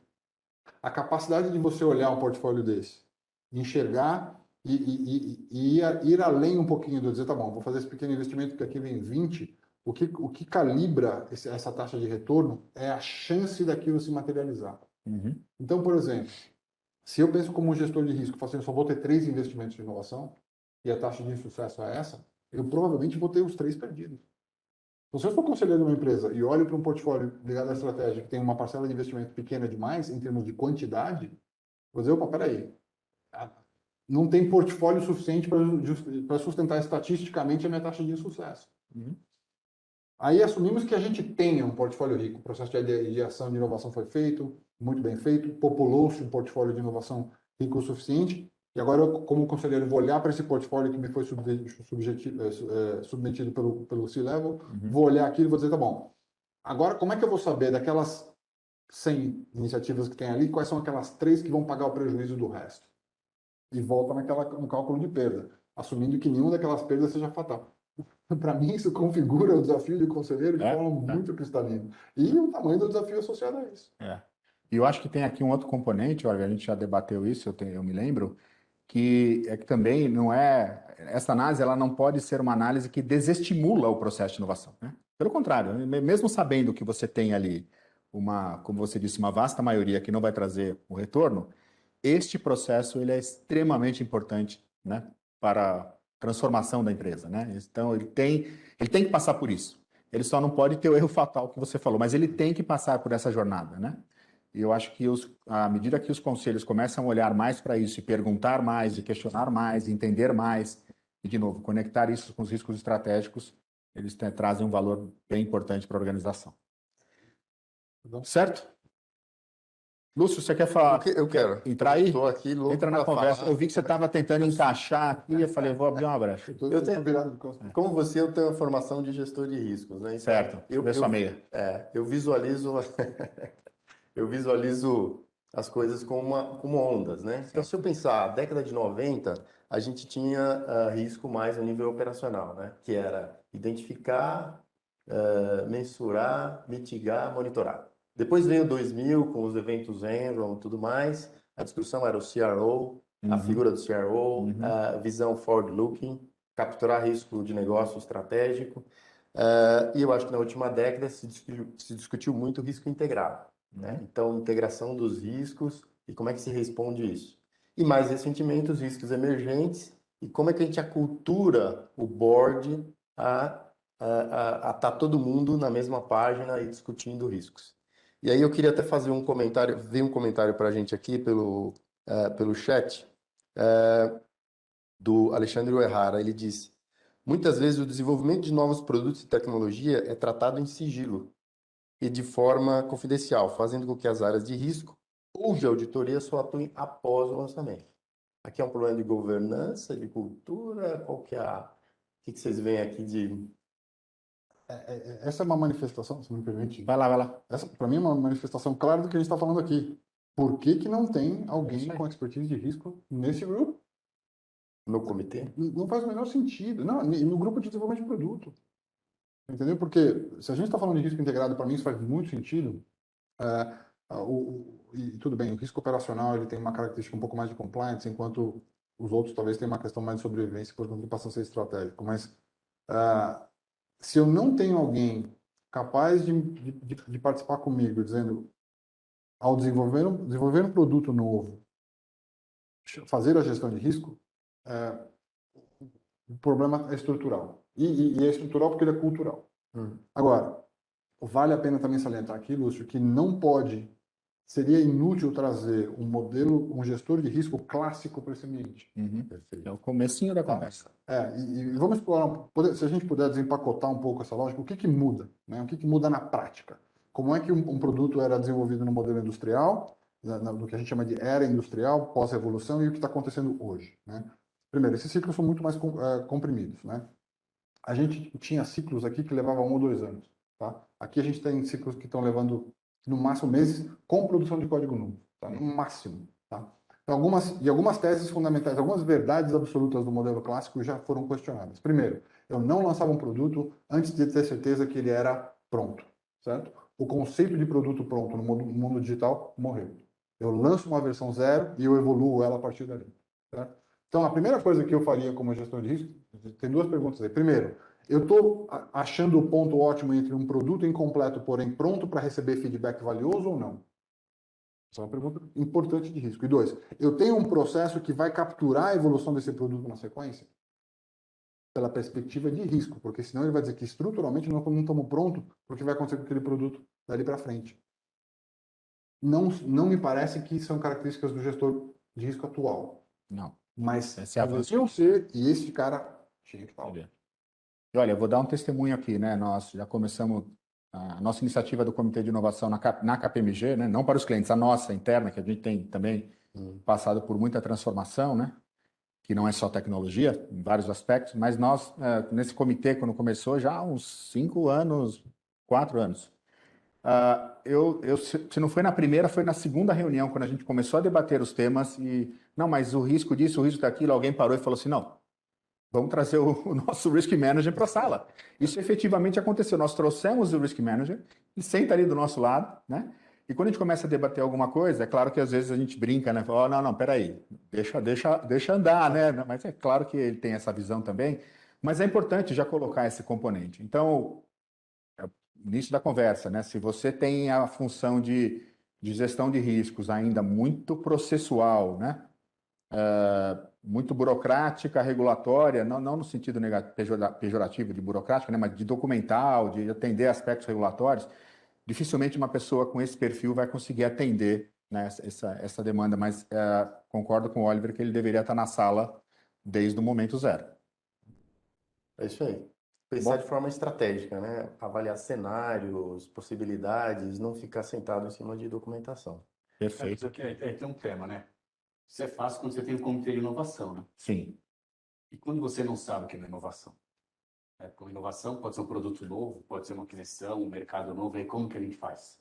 a capacidade de você olhar um portfólio desse, enxergar e ir além um pouquinho do dizer, tá bom, vou fazer esse pequeno investimento porque aqui vem 20, o que calibra essa taxa de retorno é a chance daquilo se materializar. Então, por exemplo, se eu penso como um gestor de risco, eu só vou ter 3 investimentos de inovação e a taxa de insucesso é essa, eu provavelmente vou ter os 3 perdidos. Então, se eu for conselheiro de uma empresa e olho para um portfólio ligado à estratégia que tem uma parcela de investimento pequena demais em termos de quantidade, vou dizer, opa, peraí, não tem portfólio suficiente para sustentar estatisticamente a minha taxa de insucesso. Aí assumimos que a gente tenha um portfólio rico, o processo de ação de inovação foi feito, muito bem feito, populou-se um portfólio de inovação rico o suficiente, e agora eu, como conselheiro, vou olhar para esse portfólio que me foi submetido pelo C-Level, vou olhar aquilo e vou dizer, tá bom, agora como é que eu vou saber daquelas 100 iniciativas que tem ali, quais são aquelas 3 que vão pagar o prejuízo do resto? E volta no cálculo de perda, assumindo que nenhuma daquelas perdas seja fatal. Para mim, isso configura o desafio de conselheiro de forma muito cristalina. E o tamanho do desafio associado a isso. E eu acho que tem aqui um outro componente, olha, a gente já debateu isso, eu me lembro, que também não é... Essa análise ela não pode ser uma análise que desestimula o processo de inovação, né? Pelo contrário, mesmo sabendo que você tem ali como você disse, uma vasta maioria que não vai trazer o retorno, este processo ele é extremamente importante, né, para a transformação da empresa, né? Então ele tem que passar por isso. Ele só não pode ter o erro fatal que você falou, mas ele tem que passar por essa jornada, né? E eu acho que à medida que os conselhos começam a olhar mais para isso, e perguntar mais, e questionar mais, e entender mais, e de novo conectar isso com os riscos estratégicos, eles trazem um valor bem importante para a organização. Certo? Lúcio, você quer falar? Eu quero. Entrar aí? Estou aqui louco. Entra na conversa. Falar. Eu vi que você estava tentando encaixar aqui. Eu falei, vou abrir uma brecha. Como você, eu tenho a formação de gestor de riscos, né? Então, Certo. Eu sua meia. Eu visualizo, eu visualizo as coisas como ondas, né? Então, se eu pensar, década de 90, a gente tinha risco mais a nível operacional, né? Que era identificar, mensurar, mitigar, monitorar. Depois veio 2000 com os eventos Enron e tudo mais. A discussão era o CRO, a figura do CRO, a visão forward-looking, capturar risco de negócio estratégico. E eu acho que na última década se discutiu muito o risco integrado, né? Então, integração dos riscos e como é que se responde isso. E mais recentemente, os riscos emergentes e como é que a gente acultura o board a estar todo mundo na mesma página e discutindo riscos. E aí eu queria até fazer um comentário, veio um comentário para a gente aqui pelo pelo chat, do Alexandre Uehara. Ele disse: muitas vezes o desenvolvimento de novos produtos e tecnologia é tratado em sigilo e de forma confidencial, fazendo com que as áreas de risco ou de auditoria só atuem após o lançamento. Aqui é um problema de governança, de cultura, qual que é o que vocês veem aqui de... Essa é uma manifestação, se me permite. Vai lá, vai lá. Essa, para mim, é uma manifestação clara do que a gente está falando aqui. Por que que não tem É alguém isso aí. com expertise de risco nesse grupo? no comitê? Não faz o menor sentido. Não, no grupo de desenvolvimento de produto. Entendeu? Porque se a gente está falando de risco integrado, para mim isso faz muito sentido. E tudo bem, o risco operacional ele tem uma característica um pouco mais de compliance, enquanto os outros talvez tenham uma questão mais de sobrevivência, portanto, que passam a ser estratégico. Mas se eu não tenho alguém capaz de participar comigo, dizendo, ao desenvolver um produto novo, fazer a gestão de risco, o problema é estrutural. E é estrutural porque ele é cultural. Agora, vale a pena também salientar aqui, Lúcio, que não pode, seria inútil trazer um modelo, um gestor de risco clássico para esse ambiente. É o comecinho da conversa. E vamos explorar, se a gente puder desempacotar um pouco essa lógica, o que que muda, né? O que que muda na prática? Como é que um produto era desenvolvido no modelo industrial, no que a gente chama de era industrial, pós-revolução, e o que está acontecendo hoje, né? Primeiro, esses ciclos são muito mais comprimidos, né? A gente tinha ciclos aqui que levavam 1 ou 2 anos, tá? Aqui a gente tem ciclos que estão levando, no máximo, meses com produção de código novo, tá? No máximo, tá? Então, algumas teses fundamentais, algumas verdades absolutas do modelo clássico já foram questionadas. Primeiro, eu não lançava um produto antes de ter certeza que ele era pronto, certo? O conceito de produto pronto no mundo digital morreu. Eu lanço uma versão 0 e eu evoluo ela a partir dali, certo? Então, a primeira coisa que eu faria como gestor de risco, tem 2 perguntas aí. Primeiro, eu estou achando o ponto ótimo entre um produto incompleto, porém pronto para receber feedback valioso ou não? Essa é uma pergunta importante de risco. E 2, eu tenho um processo que vai capturar a evolução desse produto na sequência? Pela perspectiva de risco, porque senão ele vai dizer que estruturalmente não estamos prontos para o que vai acontecer com aquele produto dali para frente. Não me parece que são características do gestor de risco atual. Não. Mas Esse é poderiam ser, e esse cara tinha que estar. E olha, eu vou dar um testemunho aqui, né? Nós já começamos a nossa iniciativa do Comitê de Inovação na KPMG, né? Não para os clientes, a nossa interna, que a gente tem também passado por muita transformação, né? Que não é só tecnologia, em vários aspectos, mas nós, nesse comitê, quando começou, já há uns 5 anos, 4 anos. Se não foi na primeira, foi na segunda reunião, quando a gente começou a debater os temas e, não, mas o risco disso, o risco daquilo, alguém parou e falou assim, não, vamos trazer o nosso Risk Manager para a sala. Isso efetivamente aconteceu. Nós trouxemos o Risk Manager e senta ali do nosso lado, né? E quando a gente começa a debater alguma coisa, é claro que às vezes a gente brinca, né? Fala, não, peraí, deixa andar, né? Mas é claro que ele tem essa visão também. Mas é importante já colocar esse componente. Então, início da conversa, né? Se você tem a função de gestão de riscos ainda muito processual, né? Muito burocrática, regulatória, não no sentido pejorativo de burocrática, né? Mas de documental, de atender aspectos regulatórios, dificilmente uma pessoa com esse perfil vai conseguir atender, né, essa demanda. Mas concordo com o Oliver que ele deveria estar na sala desde o momento 0. É isso aí. Pensar de forma estratégica, né? Avaliar cenários, possibilidades, não ficar sentado em cima de documentação. Perfeito. Tem um tema, né? Isso é fácil quando você tem um comitê de inovação, né? Sim. E quando você não sabe o que é inovação? Com inovação pode ser um produto novo, pode ser uma aquisição, um mercado novo, aí como que a gente faz?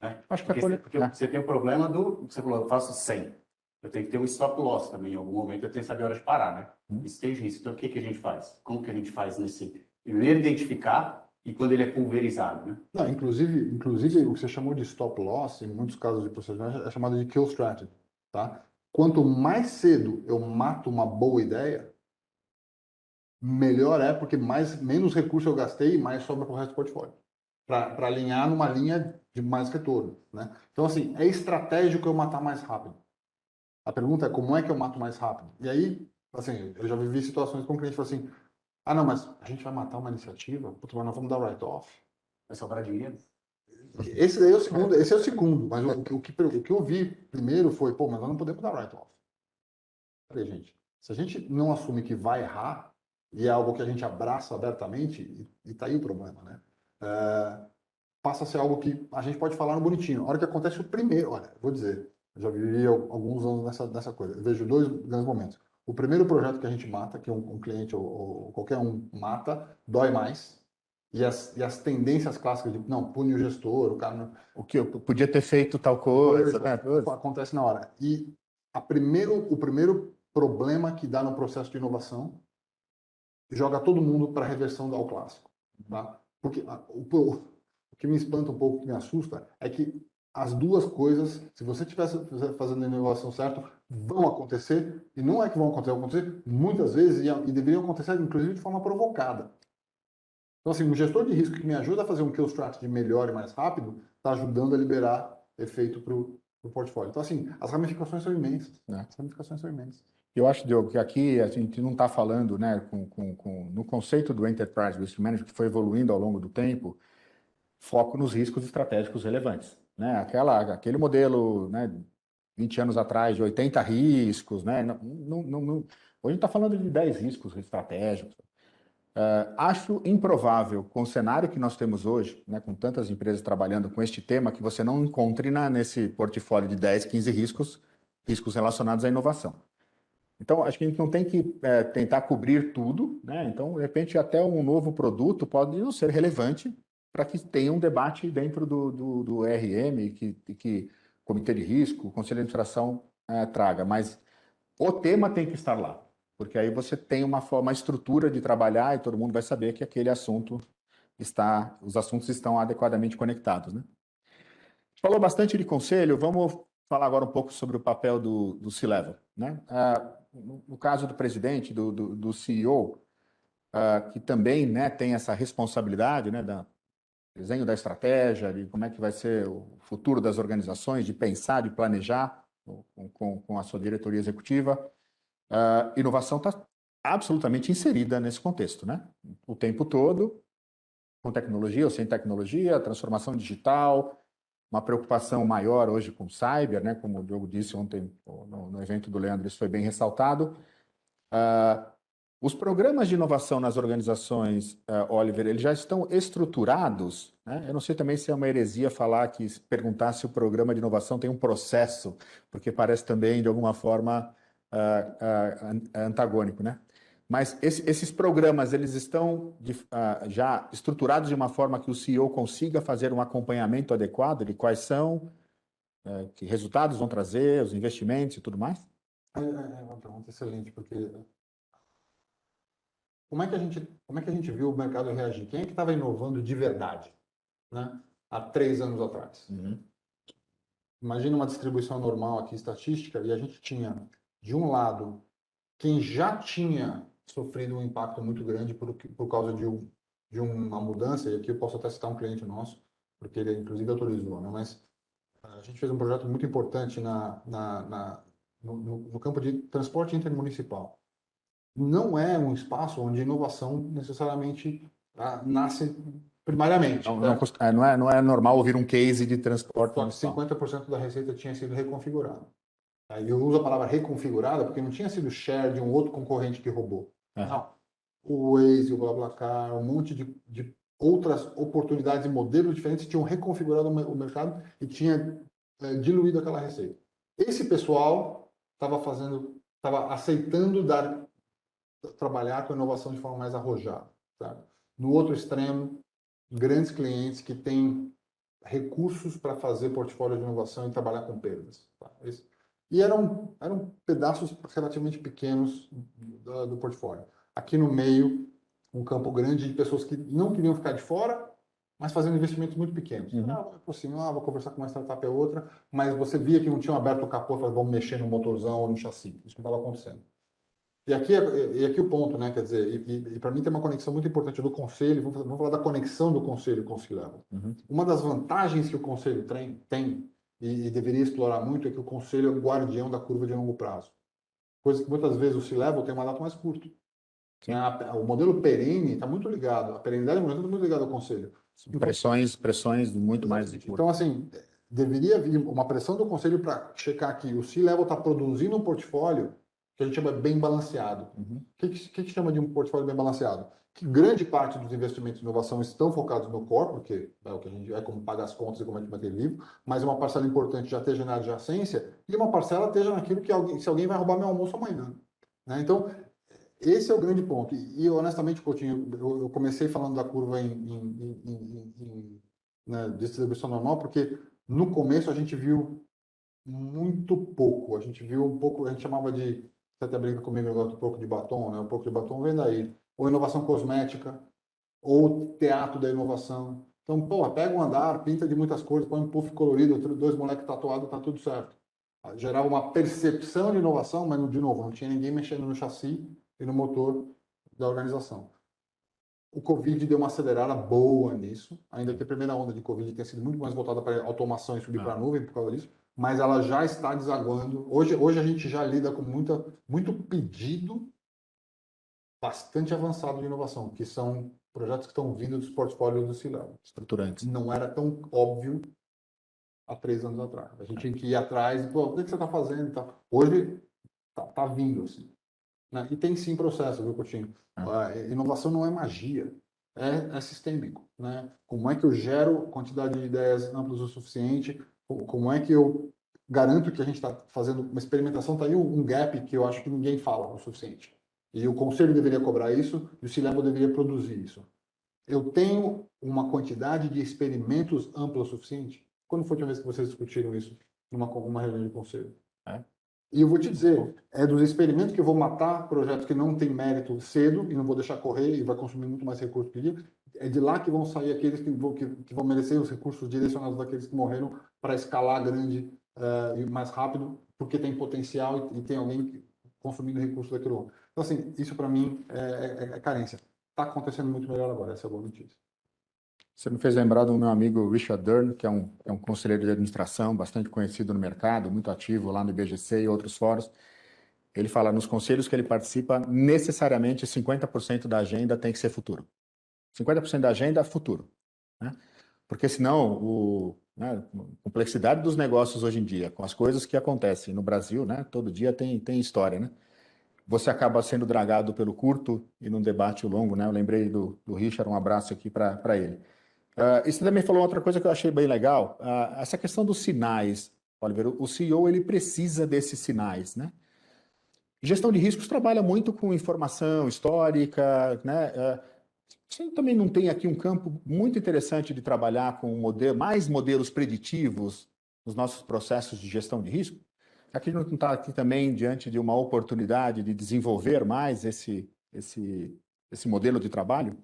Né? Acho que Porque você tem o problema você falou, eu faço 100. Eu tenho que ter um stop loss também, em algum momento eu tenho que saber a hora de parar, né? Isso tem risco. Então o que a gente faz? Como que a gente faz nesse... Primeiro identificar e quando ele é pulverizado, né? Não, inclusive o que você chamou de stop loss, em muitos casos de processamento, é chamado de kill strategy, tá? Quanto mais cedo eu mato uma boa ideia, melhor é, porque menos recurso eu gastei e mais sobra para o resto do portfólio. Para alinhar numa linha de mais retorno, né? Então, assim, é estratégico eu matar mais rápido. A pergunta é como é que eu mato mais rápido? E aí, assim, eu já vivi situações com o cliente que falou assim, não, mas a gente vai matar uma iniciativa? Putz, mas nós vamos dar write-off? Vai sobrar dinheiro? Esse daí é o segundo, esse é o segundo, mas o que eu vi primeiro foi, pô, mas nós não podemos dar write-off. Falei, gente, se a gente não assume que vai errar, e é algo que a gente abraça abertamente, e tá aí o problema, né? Passa a ser algo que a gente pode falar no bonitinho. A hora que acontece o primeiro, olha, vou dizer, eu já vivi alguns anos nessa coisa. Eu vejo dois grandes momentos. O primeiro projeto que a gente mata, que um cliente ou qualquer um mata, dói mais. E as tendências clássicas de, não, pune o gestor, o cara... O que eu podia ter feito tal coisa, né? Acontece na hora. E o primeiro problema que dá no processo de inovação joga todo mundo para a reversão ao clássico. Tá? Porque o que me espanta um pouco, que me assusta, é que as duas coisas, se você estivesse fazendo a inovação certa, vão acontecer, e não é que vão acontecer muitas vezes, e deveriam acontecer, inclusive, de forma provocada. Então, assim, um gestor de risco que me ajuda a fazer um kill strategy melhor e mais rápido, está ajudando a liberar efeito para o portfólio. Então, assim, as ramificações são imensas. Né? As ramificações são imensas. Eu acho, Diogo, que aqui a gente não está falando, né, no conceito do Enterprise Risk Management, que foi evoluindo ao longo do tempo, foco nos riscos estratégicos relevantes. Né? Aquele modelo, né, 20 anos atrás, de 80 riscos, né? Hoje a gente está falando de 10 riscos estratégicos. Acho improvável, com o cenário que nós temos hoje, né, com tantas empresas trabalhando com este tema, que você não encontre nesse portfólio de 10, 15 riscos relacionados à inovação. Então, acho que a gente não tem que tentar cobrir tudo, né? Então, de repente, até um novo produto pode não ser relevante para que tenha um debate dentro do RM, que o Comitê de Risco, o Conselho de Administração traga. Mas o tema tem que estar lá, porque aí você tem uma estrutura de trabalhar e todo mundo vai saber que aquele assunto os assuntos estão adequadamente conectados, né? Falou bastante de conselho, vamos falar agora um pouco sobre o papel do C-Level, né? No caso do presidente, do CEO, que também, né, tem essa responsabilidade, né, do desenho da estratégia, de como é que vai ser o futuro das organizações, de pensar, de planejar com a sua diretoria executiva. Inovação está absolutamente inserida nesse contexto, né? O tempo todo, com tecnologia ou sem tecnologia, transformação digital, uma preocupação maior hoje com cyber, né? Como o Diogo disse ontem no evento do Leandro, isso foi bem ressaltado. Os programas de inovação nas organizações, Oliver, eles já estão estruturados, né? Eu não sei também se é uma heresia perguntar se o programa de inovação tem um processo, porque parece também, de alguma forma, antagônico, né? Mas esses programas, eles estão já estruturados de uma forma que o CEO consiga fazer um acompanhamento adequado de quais são, que resultados vão trazer, os investimentos e tudo mais? É uma pergunta excelente, porque como é que a gente viu o mercado reagir? Quem é que estava inovando de verdade, né? Há 3 anos atrás. Imagina uma distribuição normal aqui, estatística, e a gente tinha, de um lado, quem já tinha sofrido um impacto muito grande por causa de uma mudança, e aqui eu posso até citar um cliente nosso, porque ele inclusive autorizou, né? Mas a gente fez um projeto muito importante no campo de transporte intermunicipal. Não é um espaço onde inovação necessariamente nasce primariamente. Não é normal ouvir um case de transporte Só que 50% da receita tinha sido reconfigurada. Aí eu uso a palavra reconfigurada porque não tinha sido share de um outro concorrente que roubou. Não. O Waze, o BlaBlaCar, um monte de outras oportunidades e modelos diferentes tinham reconfigurado o mercado e tinha diluído aquela receita. Esse pessoal estava aceitando trabalhar com inovação de forma mais arrojada. Sabe? No outro extremo, grandes clientes que têm recursos para fazer portfólio de inovação e trabalhar com perdas. Tá? E eram pedaços relativamente pequenos do portfólio. Aqui no meio, um campo grande de pessoas que não queriam ficar de fora, mas fazendo investimentos muito pequenos. Vou conversar com uma startup é outra, mas você via que não tinham aberto o capô e falaram, vamos mexer no motorzão ou no chassi. Isso não estava acontecendo. E aqui o ponto, né? Quer dizer, e para mim tem uma conexão muito importante do conselho, vamos falar da conexão do conselho com o C-Level. Uma das vantagens que o conselho tem e deveria explorar muito é que o conselho é o guardião da curva de longo prazo. Coisa que muitas vezes o C-Level tem um mandato mais curto. Sim. O modelo perene está muito ligado, a perenidade do modelo está muito ligado ao conselho. Pressões muito mais de curto. Então, assim, deveria vir uma pressão do conselho para checar que o C-Level está produzindo um portfólio que a gente chama bem balanceado. Uhum. O que chama de um portfólio bem balanceado? Que grande parte dos investimentos em inovação estão focados no core, porque é o que a gente como pagar as contas e como a gente manter vivo, mas uma parcela importante já esteja na adjacência e uma parcela esteja naquilo que se alguém vai roubar meu almoço amanhã. Né? Então, esse é o grande ponto. E honestamente, Coutinho, eu comecei falando da curva né, distribuição normal, porque no começo a gente viu muito pouco. A gente viu um pouco, a gente chamava de, você até brinca comigo agora, um pouco de batom, né? Um pouco de batom vem daí. Ou inovação cosmética, ou teatro da inovação. Então, pô, pega um andar, pinta de muitas cores, põe um puff colorido, dois moleques tatuados, tá tudo certo. Gerava uma percepção de inovação, mas, de novo, não tinha ninguém mexendo no chassi e no motor da organização. O Covid deu uma acelerada boa nisso, ainda que a primeira onda de Covid tenha sido muito mais voltada para automação e subir para a nuvem por causa disso, mas ela já está desaguando. Hoje a gente já lida com muito pedido bastante avançado de inovação, que são projetos que estão vindo dos portfólios do C-Level. Estruturantes. Não era tão óbvio há 3 anos atrás. A gente tinha que ir atrás e, pô, o que você está fazendo? Tá. Hoje tá vindo, assim. Né? E tem sim processo, viu, Coutinho? Inovação não é magia, é sistêmico. Né? Como é que eu gero quantidade de ideias amplas o suficiente? Como é que eu garanto que a gente está fazendo uma experimentação? Está aí um gap que eu acho que ninguém fala o suficiente. E o conselho deveria cobrar isso e o C-Level deveria produzir isso. Eu tenho uma quantidade de experimentos ampla o suficiente? Quando foi a última vez que vocês discutiram isso numa reunião de conselho? E eu vou te dizer, é dos experimentos que eu vou matar projetos que não têm mérito cedo e não vou deixar correr e vai consumir muito mais recursos que dia. É de lá que vão sair aqueles que vão merecer os recursos direcionados daqueles que morreram para escalar grande e mais rápido, porque tem potencial e tem alguém consumindo recursos daquilo. Então, assim, isso para mim é carência. Está acontecendo muito melhor agora, essa é a boa notícia. Você me fez lembrar do meu amigo Richard Durn, que é um conselheiro de administração bastante conhecido no mercado, muito ativo lá no IBGC e outros fóruns. Ele fala nos conselhos que ele participa, necessariamente 50% da agenda tem que ser futuro. 50% da agenda é futuro. Né? Porque senão, a complexidade dos negócios hoje em dia, com as coisas que acontecem no Brasil, né? Todo dia tem história, né? Você acaba sendo dragado pelo curto e num debate longo, né? Eu lembrei do Richard, um abraço aqui para ele. Você também falou outra coisa que eu achei bem legal, essa questão dos sinais, Oliver. O CEO ele precisa desses sinais, né? Gestão de riscos trabalha muito com informação histórica, né? Você também não tem aqui um campo muito interessante de trabalhar com mais modelos preditivos nos nossos processos de gestão de risco? Aqui não está aqui também diante de uma oportunidade de desenvolver mais esse modelo de trabalho?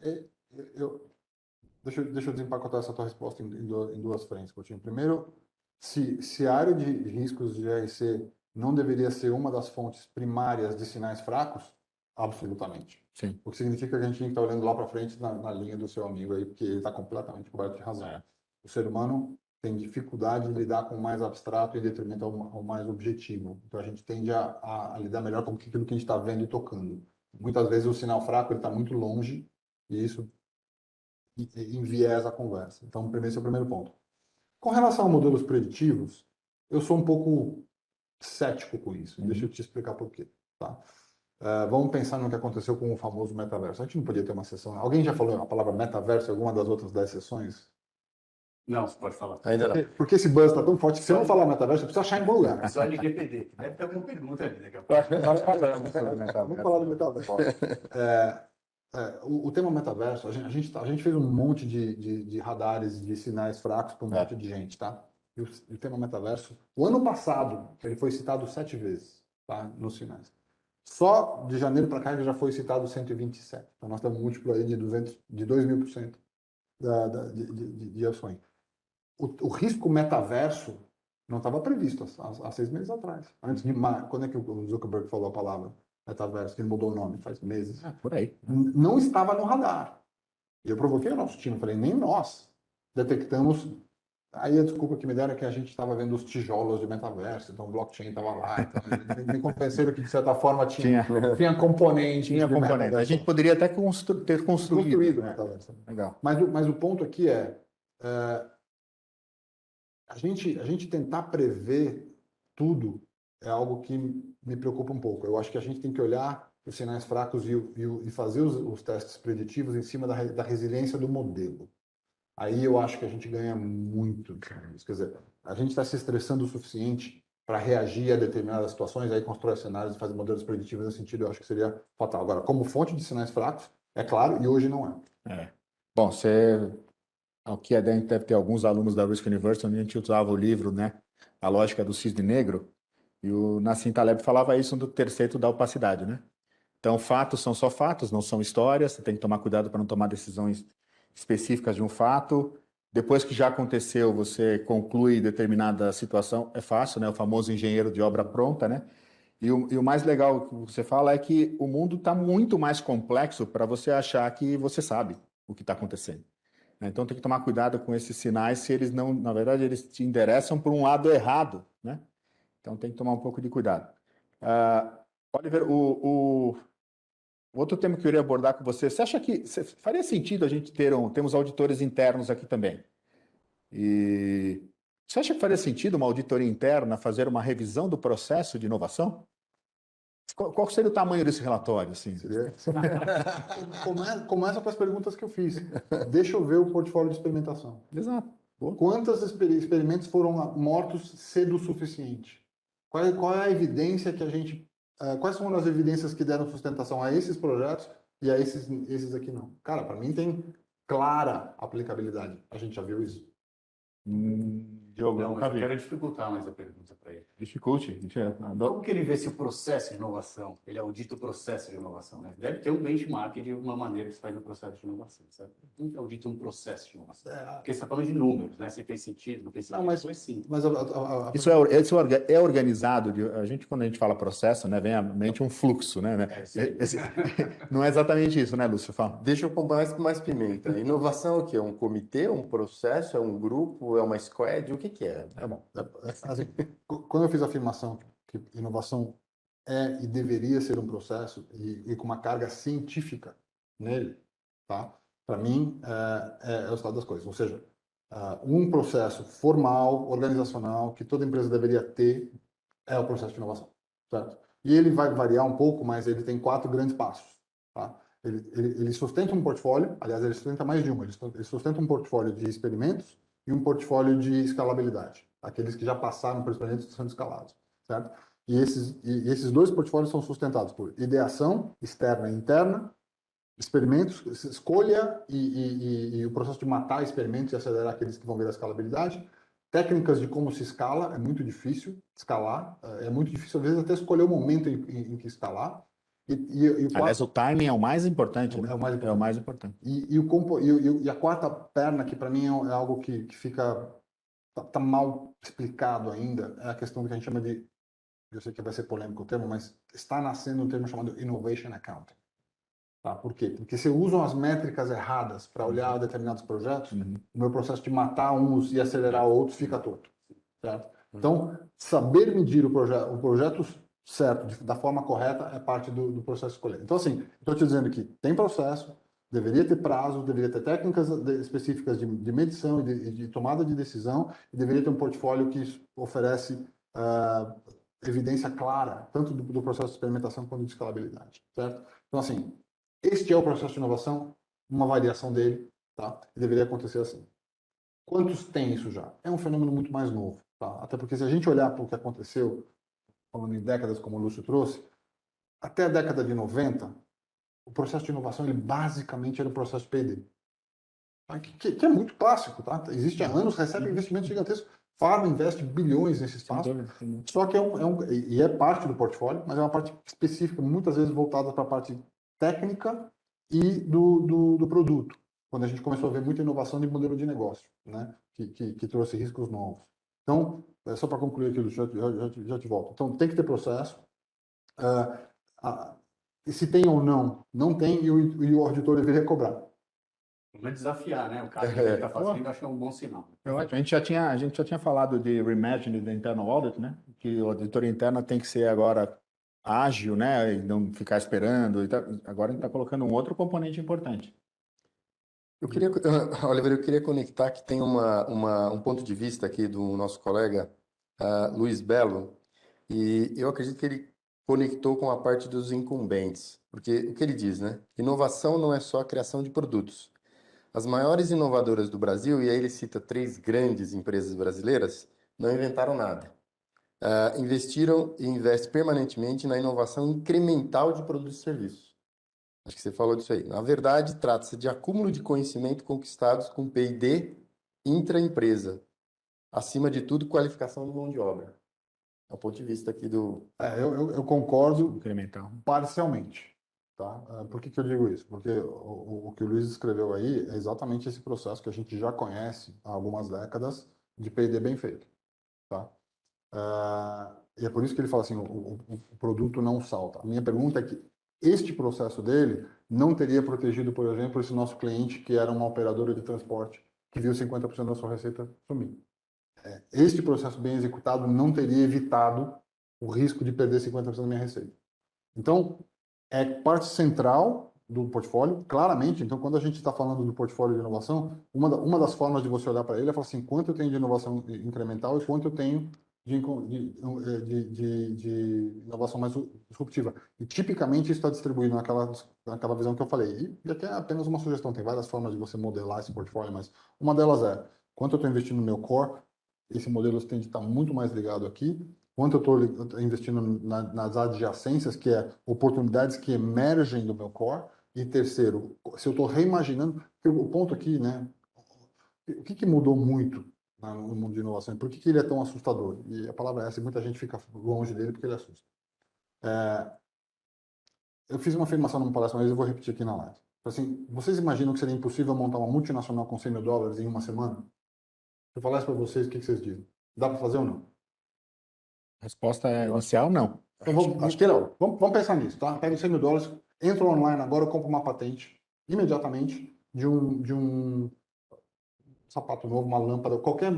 Deixa eu desempacotar essa tua resposta em duas frentes, Coutinho. Primeiro, se a área de riscos de GRC não deveria ser uma das fontes primárias de sinais fracos, absolutamente. Sim. O que significa que a gente tem que estar olhando lá para frente na linha do seu amigo aí, porque ele está completamente coberto de razão. O ser humano tem dificuldade de lidar com o mais abstrato em detrimento ao mais objetivo. Então a gente tende a lidar melhor com aquilo que a gente está vendo e tocando. Muitas vezes o sinal fraco está muito longe e isso enviesa a conversa. Então, esse é o primeiro ponto. Com relação a modelos preditivos, eu sou um pouco cético com isso. Deixa eu te explicar por quê. Tá? Vamos pensar no que aconteceu com o famoso metaverso. A gente não podia ter uma sessão. Alguém já falou a palavra metaverso em alguma das outras 10 sessões? Não, você pode falar. Ainda não. Porque esse buzz está tão forte que se eu não falar metaverso, você precisa achar em algum lugar. Só LGPD. Deve ter alguma pergunta ali daqui a pouco. Vamos falar do metaverso. O tema metaverso, a gente fez um monte de radares de sinais fracos para um monte de gente, tá? E o tema metaverso, o ano passado, ele foi citado 7 vezes, tá? Nos sinais. Só de janeiro para cá ele já foi citado 127. Então nós temos um múltiplo aí de 2.000% de ações. O risco metaverso não estava previsto há 6 meses atrás. Antes de quando é que o Zuckerberg falou a palavra metaverso, que ele mudou o nome faz meses? Por aí. Não estava no radar. E eu provoquei o nosso time, falei, nem nós detectamos Aí a desculpa que me deram é que a gente estava vendo os tijolos de metaverso, então o blockchain estava lá, então me convenceram que de certa forma tinha componentes Tinha de componente. A metaverso. gente poderia até ter construído, O né? metaverso. Legal. Mas o ponto aqui é, a gente tentar prever tudo é algo que me preocupa um pouco. Eu acho que a gente tem que olhar os sinais fracos e fazer os testes preditivos em cima da resiliência do modelo. Aí eu acho que a gente ganha muito. Quer dizer, a gente está se estressando o suficiente para reagir a determinadas situações, aí constrói cenários e faz modelos preditivos nesse sentido, eu acho que seria fatal. Agora, como fonte de sinais fracos, é claro, e hoje não é. É. Bom, aqui deve ter alguns alunos da Risk University onde a gente usava o livro, né? A Lógica do Cisne Negro, e o Nassim Taleb falava isso do terceiro da opacidade, né? Então, fatos são só fatos, não são histórias, você tem que tomar cuidado para não tomar decisões específicas de um fato. Depois que já aconteceu, você conclui determinada situação, é fácil, né? O famoso engenheiro de obra pronta, né? E o mais legal que você fala é que o mundo está muito mais complexo para você achar que você sabe o que está acontecendo, né? Então tem que tomar cuidado com esses sinais se eles não, na verdade, eles te endereçam por um lado errado, né? Então tem que tomar um pouco de cuidado. Oliver, o outro tema que eu queria abordar com você acha que faria sentido a gente temos auditores internos aqui também? E você acha que faria sentido uma auditoria interna fazer uma revisão do processo de inovação? Qual seria o tamanho desse relatório, assim? Começa com as perguntas que eu fiz. Deixa eu ver o portfólio de experimentação. Exato. Boa. Quantos experimentos foram mortos cedo o suficiente? Qual é a evidência que a gente... quais são as evidências que deram sustentação a esses projetos e a esses aqui não? Cara, para mim tem clara aplicabilidade. A gente já viu isso. Diogo, Não, nunca mas eu vi. quero dificultar mais a pergunta para ele. Dificulte. Como que ele vê se o processo de inovação, ele audita o processo de inovação, né? Deve ter um benchmark de uma maneira que se faz no processo de inovação, certo? Como que audita um processo de inovação? Porque você está falando de números, né? Se fez sentido, não fez sentido, Não, foi sim. Mas Isso é organizado. Quando a gente fala processo, né, vem à mente um fluxo, né? Não é exatamente isso, né, Lúcio? Fala. Deixa eu pôr mais pimenta. Inovação é o quê? É um comitê, um processo, é um grupo, é uma squad? O que é? Tá bom. Assim, quando eu fiz a afirmação que inovação é e deveria ser um processo e com uma carga científica nele, tá? Para mim, é o estado das coisas. Ou seja, um processo formal, organizacional, que toda empresa deveria ter, é o processo de inovação, certo? E ele vai variar um pouco, mas ele tem 4 grandes passos, tá? Ele sustenta um portfólio, aliás, ele sustenta mais de um. Ele sustenta um portfólio de experimentos e um portfólio de escalabilidade, aqueles que já passaram por experimentos que são escalados, certo? E esses 2 portfólios são sustentados por ideação externa e interna, experimentos, escolha e o processo de matar experimentos e acelerar aqueles que vão ver a escalabilidade, técnicas de como se escala, é muito difícil escalar, é muito difícil às vezes até escolher o momento em que escalar. Aliás, o timing é o mais importante, né? É o mais importante. É o mais importante. E a quarta perna, que para mim é algo que fica tá mal explicado ainda, é a questão do que a gente chama de, eu sei que vai ser polêmico o termo, mas está nascendo um termo chamado Innovation Accounting. Tá? Por quê? Porque se usam as métricas erradas para olhar determinados projetos, o meu processo de matar uns e acelerar outros fica torto. Certo? Então, saber medir o projeto certo, da forma correta, é parte do processo de escolher. Então, assim, estou te dizendo que tem processo, deveria ter prazo, deveria ter técnicas específicas de medição e de tomada de decisão, e deveria ter um portfólio que oferece evidência clara, tanto do processo de experimentação quanto de escalabilidade. Certo? Então, assim, este é o processo de inovação, uma variação dele, tá? E deveria acontecer assim. Quantos tem isso já? É um fenômeno muito mais novo, tá? Até porque se a gente olhar para o que aconteceu, falando em décadas, como o Lúcio trouxe, até a década de 90, o processo de inovação, ele basicamente era um processo de P&D. Que é muito clássico, tá? Existe há anos, recebe investimentos gigantescos. Pharma investe bilhões nesse espaço. Só que é parte do portfólio, mas é uma parte específica, muitas vezes voltada para a parte técnica e do produto, quando a gente começou a ver muita inovação de modelo de negócio, né? que trouxe riscos novos. Então, só para concluir aquilo, já te volto. Então, tem que ter processo. E se tem ou não tem, e o auditor deveria cobrar. Vamos desafiar, né? O cara que está fazendo, acho que é um bom sinal. A gente já tinha falado de Reimagining the Internal Audit, né? Que a auditoria interna tem que ser agora ágil, né? E não ficar esperando. Agora a gente está colocando um outro componente importante. Oliver, eu queria conectar que tem um ponto de vista aqui do nosso colega Luiz Belo, e eu acredito que ele conectou com a parte dos incumbentes, porque o que ele diz, né? Inovação não é só a criação de produtos. As maiores inovadoras do Brasil, e aí ele cita 3 grandes empresas brasileiras, não inventaram nada. Investiram e investem permanentemente na inovação incremental de produtos e serviços. Acho que você falou disso aí. Na verdade, trata-se de acúmulo de conhecimento conquistados com P&D intraempresa. Acima de tudo, qualificação de mão de obra. É o ponto de vista aqui do... Eu concordo Incremental. parcialmente, tá? Por que que eu digo isso? Porque o que o Luiz escreveu aí é exatamente esse processo que a gente já conhece há algumas décadas de P&D bem feito, tá? E é por isso que ele fala assim, o produto não salta. A minha pergunta é que este processo dele não teria protegido, por exemplo, esse nosso cliente que era uma operadora de transporte que viu 50% da sua receita sumir. Este processo bem executado não teria evitado o risco de perder 50% da minha receita. Então, é parte central do portfólio, claramente. Então, quando a gente está falando do portfólio de inovação, uma das formas de você olhar para ele é falar assim, quanto eu tenho de inovação incremental e quanto eu tenho de inovação mais disruptiva. E, tipicamente, isso está distribuído naquela visão que eu falei. E aqui é apenas uma sugestão, tem várias formas de você modelar esse portfólio, mas uma delas é, quanto eu estou investindo no meu core, esse modelo tende a estar muito mais ligado aqui, quanto eu estou investindo nas adjacências, que é oportunidades que emergem do meu core, e terceiro, se eu estou reimaginando, o ponto aqui, né, o que mudou muito no mundo de inovação, por que ele é tão assustador? E a palavra é essa, e muita gente fica longe dele porque ele assusta. Eu fiz uma afirmação numa palestra, mas eu vou repetir aqui na live. Assim, vocês imaginam que seria impossível montar uma multinacional com $100 mil em uma semana? Se eu falasse para vocês, o que vocês dizem? Dá para fazer ou não? A resposta é inicial, não. Então, Acho que não. Vamos pensar nisso, tá? Pega os $100 mil, entra online agora, compra uma patente, imediatamente, de um sapato novo, uma lâmpada, qualquer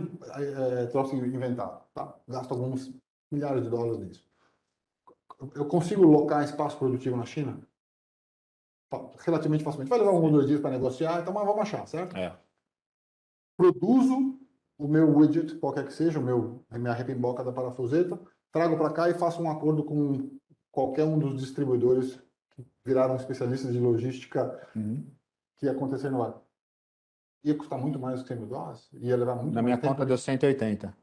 troço inventado, tá? Gasta alguns milhares de dólares nisso. Eu consigo locar espaço produtivo na China? Relativamente facilmente. Vai levar 1 ou 2 dias para negociar, então mas vamos achar, certo? Produzo o meu widget, qualquer que seja, minha repimboca da parafuseta, trago para cá e faço um acordo com qualquer um dos distribuidores que viraram especialistas de logística que ia acontecer no ar. Ia custar muito mais do que $100 mil, ia levar muito Na mais minha tempo. conta deu 180.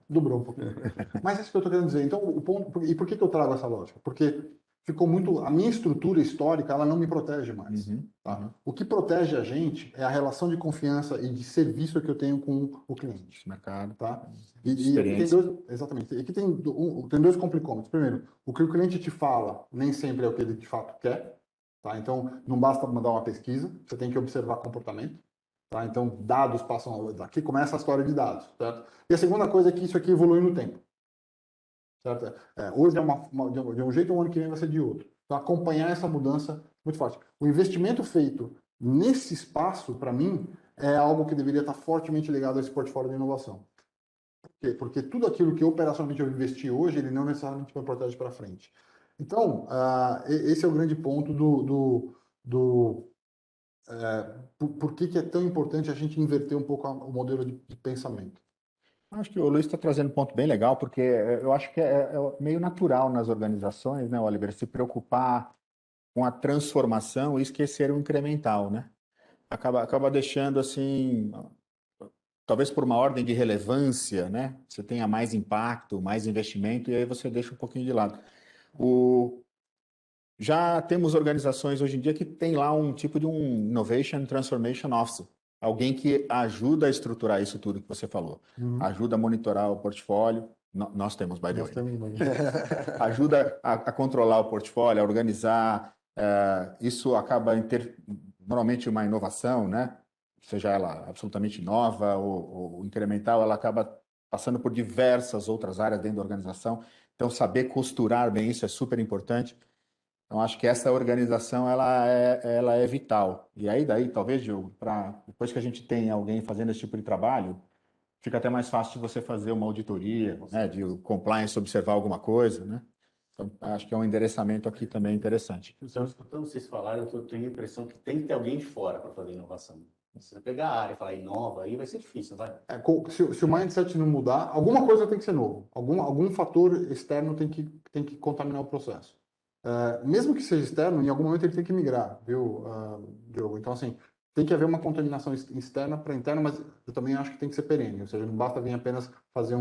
Dobrou um pouquinho. Mas é isso que eu estou querendo dizer. Então, o ponto, e por que eu trago essa lógica? Porque ficou muito, a minha estrutura histórica, ela não me protege mais. Tá? O que protege a gente é a relação de confiança e de serviço que eu tenho com o cliente. Mercado. Tá? E aqui tem exatamente. Aqui tem 2 complicômetros. Primeiro, o que o cliente te fala nem sempre é o que ele de fato quer. Tá? Então, não basta mandar uma pesquisa, você tem que observar comportamento. Tá? Então, dados passam... Aqui começa a história de dados. Certo? E a segunda coisa é que isso aqui evolui no tempo. Certo? Hoje é de um jeito, o ano que vem vai ser de outro. Então, acompanhar essa mudança muito forte. O investimento feito nesse espaço, para mim, é algo que deveria estar fortemente ligado a esse portfólio de inovação. Por quê? Porque tudo aquilo que operacionalmente eu investi hoje, ele não necessariamente me protege para frente. Então, esse é o grande ponto por que é tão importante a gente inverter um pouco o modelo de pensamento. Acho que o Luiz está trazendo um ponto bem legal, porque eu acho que é meio natural nas organizações, né, Oliver, se preocupar com a transformação e esquecer o incremental, né? Acaba deixando assim, talvez por uma ordem de relevância, né? Você tenha mais impacto, mais investimento, e aí você deixa um pouquinho de lado. Já temos organizações hoje em dia que tem lá um tipo de um Innovation Transformation Officer, alguém que ajuda a estruturar isso tudo que você falou, ajuda a monitorar o portfólio. Nós temos, by the way. Ajuda a controlar o portfólio, a organizar. Isso acaba normalmente uma inovação, né? Seja ela absolutamente nova ou incremental, ela acaba passando por diversas outras áreas dentro da organização. Então, saber costurar bem isso é super importante. Então, acho que essa organização ela é vital. E aí, daí, talvez, Diogo, depois que a gente tem alguém fazendo esse tipo de trabalho, fica até mais fácil de você fazer uma auditoria, né, de compliance, observar alguma coisa, né? Então, acho que é um endereçamento aqui também interessante. Escutando vocês falarem, eu tenho a impressão que tem que ter alguém de fora para fazer inovação. Se você pegar a área e falar inova, aí vai ser difícil, vai. Se o mindset não mudar, alguma coisa tem que ser novo. Algum fator externo tem que contaminar o processo. Mesmo que seja externo, em algum momento ele tem que migrar, viu, Diogo? Então, assim, tem que haver uma contaminação externa para interna, mas eu também acho que tem que ser perene. Ou seja, não basta vir apenas fazer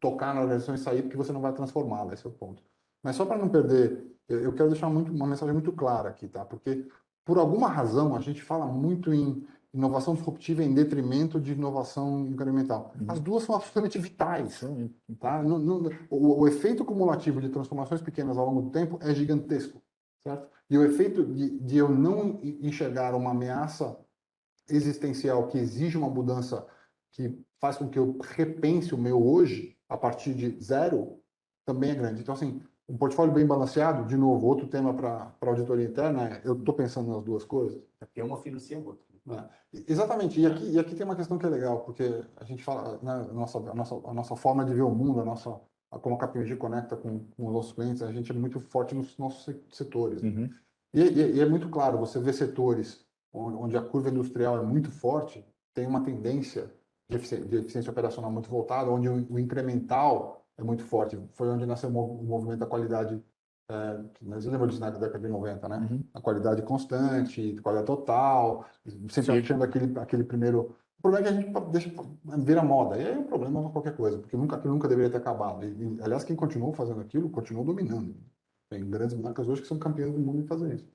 tocar na organização e sair, porque você não vai transformá-la, esse é o ponto. Mas só para não perder, eu quero deixar uma mensagem muito clara aqui, tá? Porque, por alguma razão, a gente fala muito em inovação disruptiva em detrimento de inovação incremental. As duas são absolutamente vitais. Tá? O efeito cumulativo de transformações pequenas ao longo do tempo é gigantesco. Certo? E o efeito de eu não enxergar uma ameaça existencial que exige uma mudança que faz com que eu repense o meu hoje a partir de zero também é grande. Então, assim, um portfólio bem balanceado, de novo, outro tema para auditoria interna é eu estou pensando nas duas coisas. É porque uma financia a outra. Exatamente, e aqui tem uma questão que é legal, porque a gente fala, né, a nossa forma de ver o mundo, como a KPMG conecta com os nossos clientes, a gente é muito forte nos nossos setores. Uhum. E é muito claro, você vê setores onde a curva industrial é muito forte, tem uma tendência de eficiência operacional muito voltada, onde o incremental é muito forte. Foi onde nasceu o movimento da qualidade. Você lembra disso na década de 90, né? Uhum. A qualidade constante, qualidade total, sempre achando aquele primeiro. O problema é que a gente deixa vira moda. E aí é um problema para qualquer coisa, porque aquilo nunca deveria ter acabado. Aliás, quem continuou fazendo aquilo, continuou dominando. Tem grandes marcas hoje que são campeãs do mundo em fazer isso.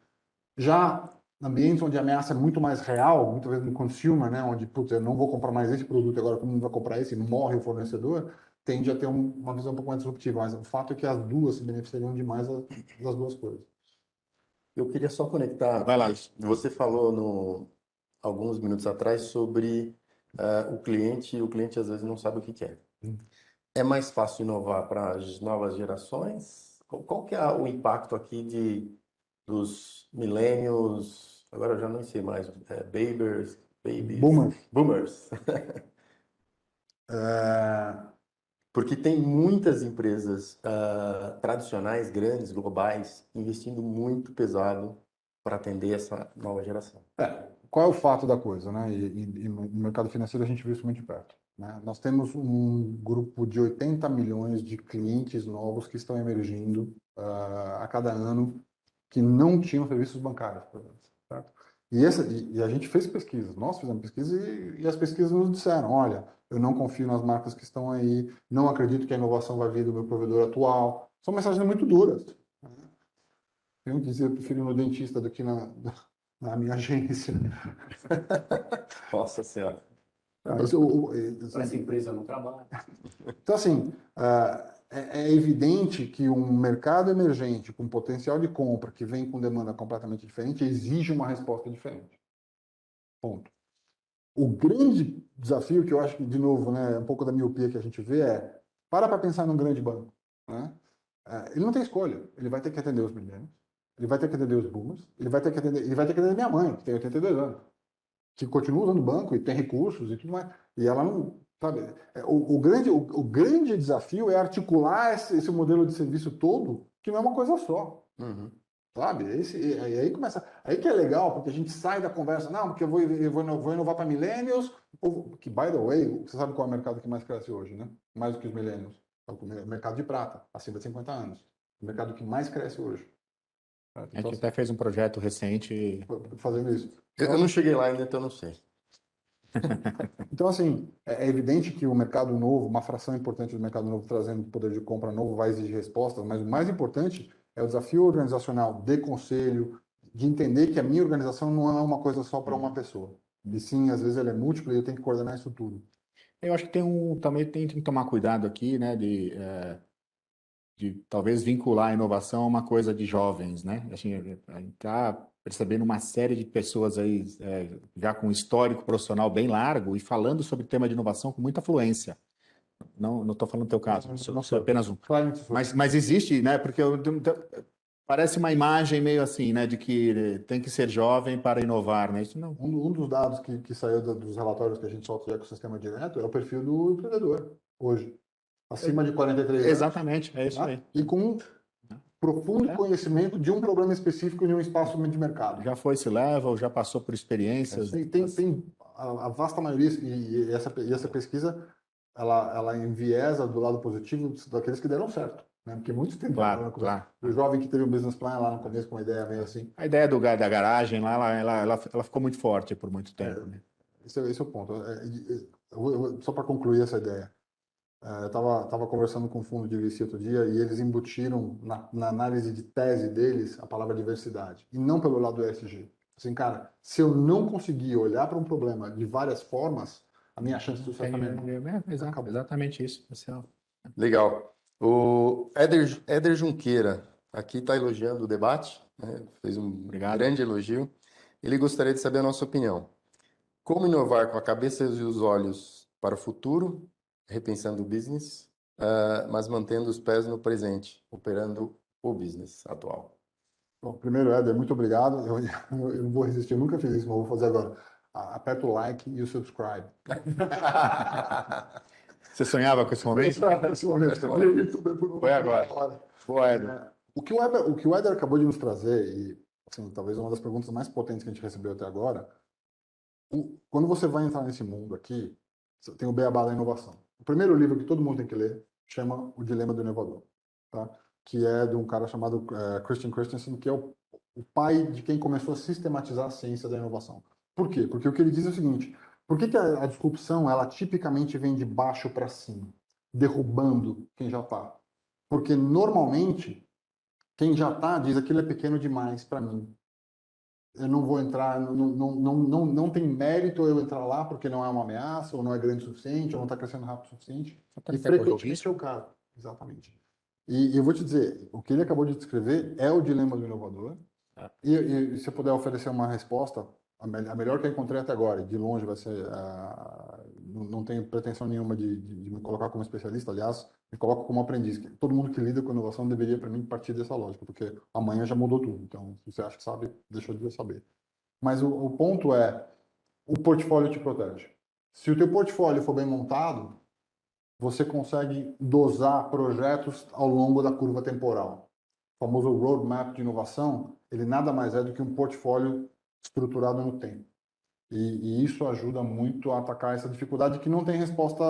Já ambientes onde a ameaça é muito mais real, muitas vezes no consumer, né? Onde, putz, eu não vou comprar mais esse produto agora, como não vai comprar esse, morre o fornecedor, tende a ter uma visão um pouco mais disruptiva, mas o fato é que as duas se beneficiariam demais das duas coisas. Eu queria só conectar. Vai lá. Você falou alguns minutos atrás sobre o cliente, e o cliente às vezes não sabe o que quer. É mais fácil inovar para as novas gerações? Qual que é o impacto aqui dos millennials? Agora eu já não sei mais. Babies. Boomers. Porque tem muitas empresas tradicionais, grandes, globais, investindo muito pesado para atender essa nova geração. Qual é o fato da coisa, né? E no mercado financeiro a gente viu isso muito de perto, né? Nós temos um grupo de 80 milhões de clientes novos que estão emergindo a cada ano que não tinham serviços bancários, por exemplo, certo? E a gente fez pesquisas, nós fizemos pesquisas e as pesquisas nos disseram, olha, eu não confio nas marcas que estão aí, não acredito que a inovação vai vir do meu provedor atual. São mensagens muito duras. Eu dizia, eu prefiro ir no dentista do que na minha agência. Nossa Senhora. Essa empresa não trabalha. Então, assim, é evidente que um mercado emergente com potencial de compra, que vem com demanda completamente diferente, exige uma resposta diferente. Ponto. O grande desafio, que eu acho que, de novo, né, um pouco da miopia que a gente vê, para pensar num grande banco. Né? Ele não tem escolha. Ele vai ter que atender os milênios, ele vai ter que atender os boomers, ele vai ter que atender minha mãe, que tem 82 anos, que continua usando o banco e tem recursos e tudo mais. E ela não, sabe? O grande desafio é articular esse modelo de serviço todo, que não é uma coisa só. Uhum. Sabe? Aí começa. Aí que é legal, porque a gente sai da conversa, não, porque eu vou inovar para millennials, que, by the way, você sabe qual é o mercado que mais cresce hoje, né? Mais do que os millennials. É o mercado de prata, acima de 50 anos. O mercado que mais cresce hoje. A gente até fez um projeto recente fazendo isso. Eu não cheguei lá ainda, então não sei. Então, assim, é evidente que o mercado novo, uma fração importante do mercado novo trazendo poder de compra novo vai exigir respostas, mas o mais importante é o desafio organizacional de conselho, de entender que a minha organização não é uma coisa só para uma pessoa. E sim, às vezes ela é múltipla e eu tenho que coordenar isso tudo. Eu acho que também tem que tomar cuidado aqui, né, de talvez vincular a inovação a uma coisa de jovens, né? Assim, a gente está percebendo uma série de pessoas aí já com histórico profissional bem largo e falando sobre o tema de inovação com muita fluência. Não estou falando do teu caso, sou apenas um. Mas existe, né? Porque Parece uma imagem meio assim, né, de que tem que ser jovem para inovar, né? Isso não. Um dos dados que saiu dos relatórios que a gente solta do ecossistema direto é o perfil do empreendedor, hoje. Acima de 43 anos, Exatamente, é isso tá? aí. E com um profundo É. conhecimento de um problema específico em um espaço de mercado. Já foi esse level, já passou por experiências. Tem a vasta maioria, e essa pesquisa, ela enviesa do lado positivo daqueles que deram certo, né? Porque muitos tentaram, né? Claro. O jovem que teve um business plan lá no começo com uma ideia meio assim. A ideia da garagem lá, ela ficou muito forte por muito tempo, né? Esse é o ponto. Só para concluir essa ideia. Eu estava conversando com um fundo de VC outro dia e eles embutiram na análise de tese deles a palavra diversidade, e não pelo lado do ESG. Assim, cara, se eu não conseguir olhar para um problema de várias formas, a minha chance de sucesso é menor. Exatamente isso. Legal. O Éder Junqueira aqui está elogiando o debate, né? Fez um Obrigado. grande elogio. Ele gostaria de saber a nossa opinião. Como inovar com a cabeça e os olhos para o futuro, repensando o business, mas mantendo os pés no presente, operando o business atual. Bom, primeiro, Éder, muito obrigado. Eu não vou resistir, eu nunca fiz isso, mas vou fazer agora. Aperta o like e o subscribe. Você sonhava com esse momento? Esse momento. Foi agora. Boa, Éder. O que o Éder acabou de nos trazer, e assim, talvez uma das perguntas mais potentes que a gente recebeu até agora, quando você vai entrar nesse mundo aqui, tem o beabá da inovação. O primeiro livro que todo mundo tem que ler chama O Dilema do Inovador, tá? Que é de um cara chamado Christian Christensen, que é o pai de quem começou a sistematizar a ciência da inovação. Por quê? Porque o que ele diz é o seguinte: por que a disrupção ela tipicamente vem de baixo para cima, derrubando quem já está? Porque normalmente quem já está diz aquilo é pequeno demais para mim. Eu não vou entrar, não tem mérito eu entrar lá porque não é uma ameaça, ou não é grande o suficiente, ou não está crescendo rápido o suficiente. E frequentemente é o caso. Exatamente. E eu vou te dizer, o que ele acabou de descrever é o dilema do inovador. E se eu puder oferecer uma resposta, a melhor que eu encontrei até agora, de longe vai ser, não tenho pretensão nenhuma de me colocar como especialista, aliás, me coloco como aprendiz. Todo mundo que lida com inovação deveria, para mim, partir dessa lógica, porque amanhã já mudou tudo. Então, se você acha que sabe, deixou de saber. Mas o ponto é, o portfólio te protege. Se o teu portfólio for bem montado, você consegue dosar projetos ao longo da curva temporal. O famoso roadmap de inovação, ele nada mais é do que um portfólio estruturado no tempo. E isso ajuda muito a atacar essa dificuldade que não tem resposta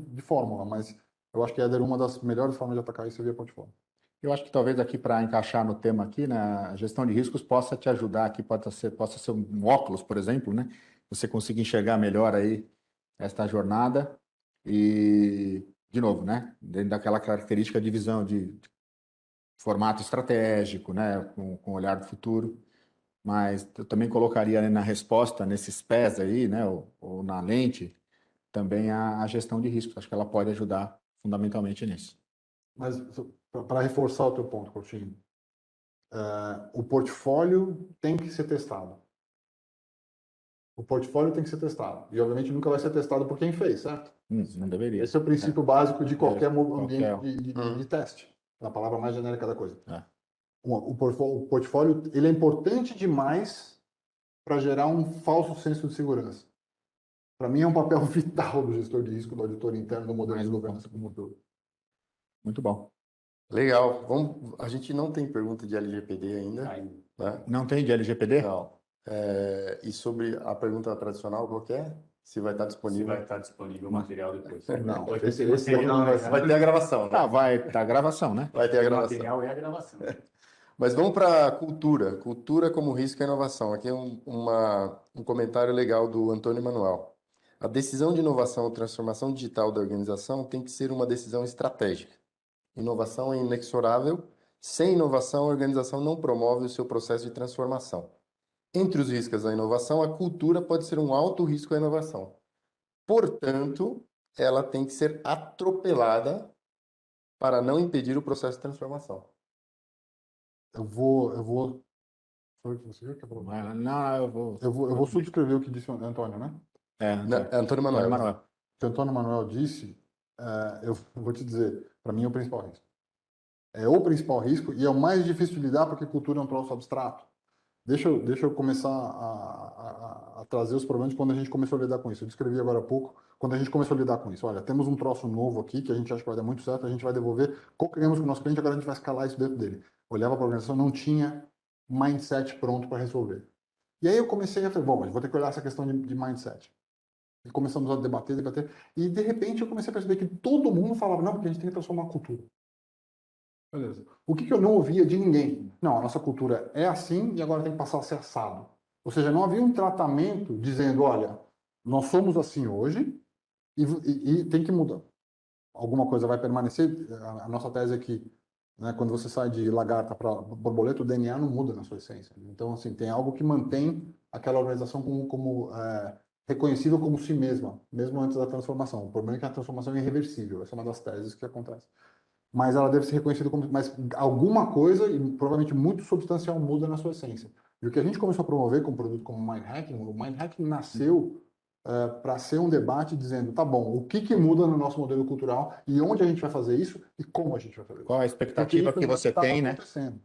de fórmula, mas eu acho que é uma das melhores formas de atacar isso via portfólio. Eu acho que talvez aqui para encaixar no tema aqui, né, a gestão de riscos possa te ajudar aqui, possa ser um óculos, por exemplo, né? Você conseguir enxergar melhor aí esta jornada e, de novo, né, dentro daquela característica de visão de formato estratégico, né, com olhar do futuro. Mas eu também colocaria na resposta, nesses pés aí, né, ou na lente, também a gestão de riscos. Acho que ela pode ajudar fundamentalmente nisso. Mas para reforçar o teu ponto, Coutinho, o portfólio tem que ser testado. O portfólio tem que ser testado. E, obviamente, nunca vai ser testado por quem fez, certo? Não deveria. Esse é o princípio básico de qualquer ambiente qualquer... de teste. É a palavra mais genérica da coisa. É. O portfólio ele é importante demais para gerar um falso senso de segurança. Para mim, é um papel vital do gestor de risco, do auditor interno, do modelo de governança como um todo. Muito bom. Legal. A gente não tem pergunta de LGPD ainda, né? Não tem de LGPD? Não. E sobre a pergunta tradicional, qual que é? Se vai estar disponível. Se vai estar disponível o material depois. Não, Esse material não vai ser. Vai ter a gravação, né? Vai estar a gravação, né? Vai ter a O gravação. material é a gravação. Mas vamos para cultura. Cultura como risco e inovação. Aqui é um comentário legal do Antônio Manuel. A decisão de inovação ou transformação digital da organização tem que ser uma decisão estratégica. Inovação é inexorável. Sem inovação, a organização não promove o seu processo de transformação. Entre os riscos da inovação, a cultura pode ser um alto risco à inovação. Portanto, ela tem que ser atropelada para não impedir o processo de transformação. Eu vou. Foi o que você viu que eu vou. Não, eu vou. Eu vou subscrever o que disse o Antônio, né? Antônio Manuel. O que o Antônio Manuel disse, eu vou te dizer, para mim é o principal risco. É o principal risco e é o mais difícil de lidar porque cultura é um troço abstrato. Deixa eu começar a trazer os problemas de quando a gente começou a lidar com isso. Eu descrevi agora há pouco, quando a gente começou a lidar com isso. Olha, temos um troço novo aqui que a gente acha que vai dar muito certo, a gente vai devolver, co-criamos com o nosso cliente, agora a gente vai escalar isso dentro dele. Olhava para a organização, não tinha mindset pronto para resolver. E aí eu comecei a falar, bom, mas vou ter que olhar essa questão de mindset. E começamos a debater, e de repente eu comecei a perceber que todo mundo falava, não, porque a gente tem que transformar a cultura. Beleza. O que eu não ouvia de ninguém? Não, a nossa cultura é assim e agora tem que passar a ser assado. Ou seja, não havia um tratamento dizendo, olha, nós somos assim hoje e tem que mudar. Alguma coisa vai permanecer. A nossa tese é que, né, quando você sai de lagarta para borboleta, o DNA não muda na sua essência. Então, assim, tem algo que mantém aquela organização como reconhecível como si mesma, mesmo antes da transformação. O problema é que a transformação é irreversível. Essa é uma das teses que acontece. Mas ela deve ser reconhecida como. Mas alguma coisa, e provavelmente muito substancial, muda na sua essência. E o que a gente começou a promover com um produto como o Mind Hacking, o Mind Hacking nasceu para ser um debate dizendo, tá bom, o que muda no nosso modelo cultural e onde a gente vai fazer isso e como a gente vai fazer isso. Qual a Porque expectativa isso que você está tem, né? acontecendo.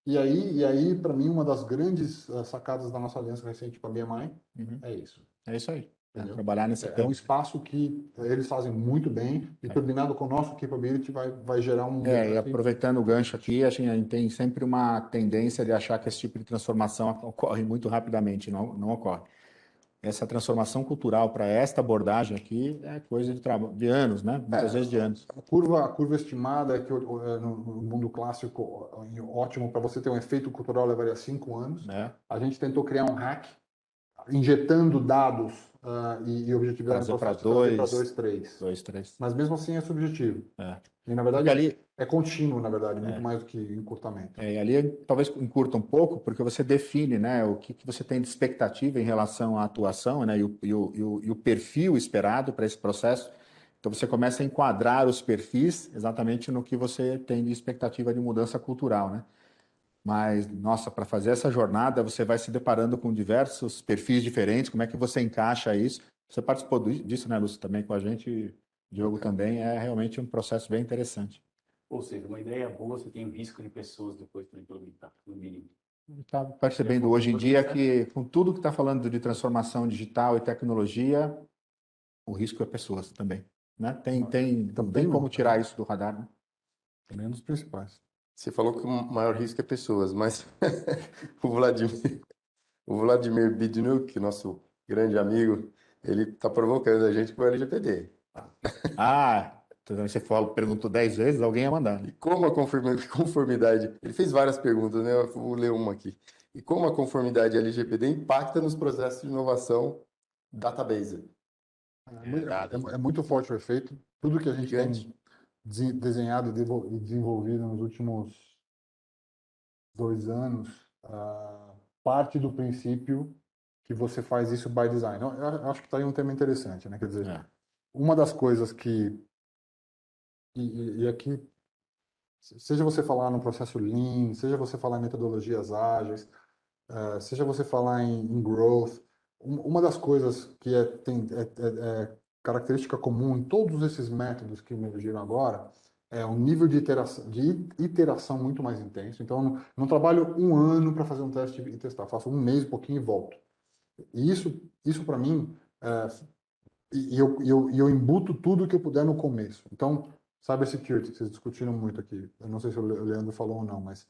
E aí para mim, uma das grandes sacadas da nossa aliança recente com a BMI é isso. É isso aí. Entendeu? Trabalhar nesse É um campo. espaço que eles fazem muito bem e turbinado com o nosso capability vai gerar um... E aproveitando o gancho aqui, a gente tem sempre uma tendência de achar que esse tipo de transformação ocorre muito rapidamente, não ocorre. Essa transformação cultural para esta abordagem aqui é coisa de anos, né? Muitas vezes de anos. A curva estimada é que no mundo clássico, ótimo, para você ter um efeito cultural levaria 5 anos. Né? A gente tentou criar um hack, injetando dados e objetividade Trazer para trazer para 2, 3. 2, 3. Mas mesmo assim é subjetivo. É. E na verdade Porque ali, é contínuo, na verdade, muito mais do que encurtamento. ali talvez encurta um pouco, porque você define, né, o que você tem de expectativa em relação à atuação, né, e o perfil esperado para esse processo. Então você começa a enquadrar os perfis exatamente no que você tem de expectativa de mudança cultural, né? Mas, nossa, para fazer essa jornada, você vai se deparando com diversos perfis diferentes, como é que você encaixa isso? Você participou disso, né, Lúcio, também com a gente, Diogo também, é realmente um processo bem interessante. Ou seja, uma ideia boa, você tem um risco de pessoas depois para implementar, no mínimo. Está percebendo hoje em dia que, com tudo que está falando de transformação digital e tecnologia, o risco é pessoas também, né? Tem como tirar isso do radar, né? Também um dos principais. Você falou que o maior risco é pessoas, mas o Vladimir Bidnuk, nosso grande amigo, ele está provocando a gente com o LGPD. Então você perguntou 10 vezes, alguém ia mandar, né? E como a conformidade, ele fez várias perguntas, né? Eu vou ler uma aqui. E como a conformidade LGPD impacta nos processos de inovação database? É muito forte o efeito. Tudo que a gente Gigante. tem desenhado e desenvolvido nos últimos 2 anos, parte do princípio que você faz isso by design. Eu acho que está aí um tema interessante, né? Quer dizer, uma das coisas que... E aqui, seja você falar no processo Lean, seja você falar em metodologias ágeis, seja você falar em growth, uma das coisas que é característica comum em todos esses métodos que emergiram agora é um nível de iteração muito mais intenso. Então, eu não trabalho 1 ano para fazer um teste e testar, eu faço 1 mês, um pouquinho e volto. E isso para mim, eu embuto tudo que eu puder no começo. Então, cybersecurity, que vocês discutiram muito aqui, eu não sei se o Leandro falou ou não, mas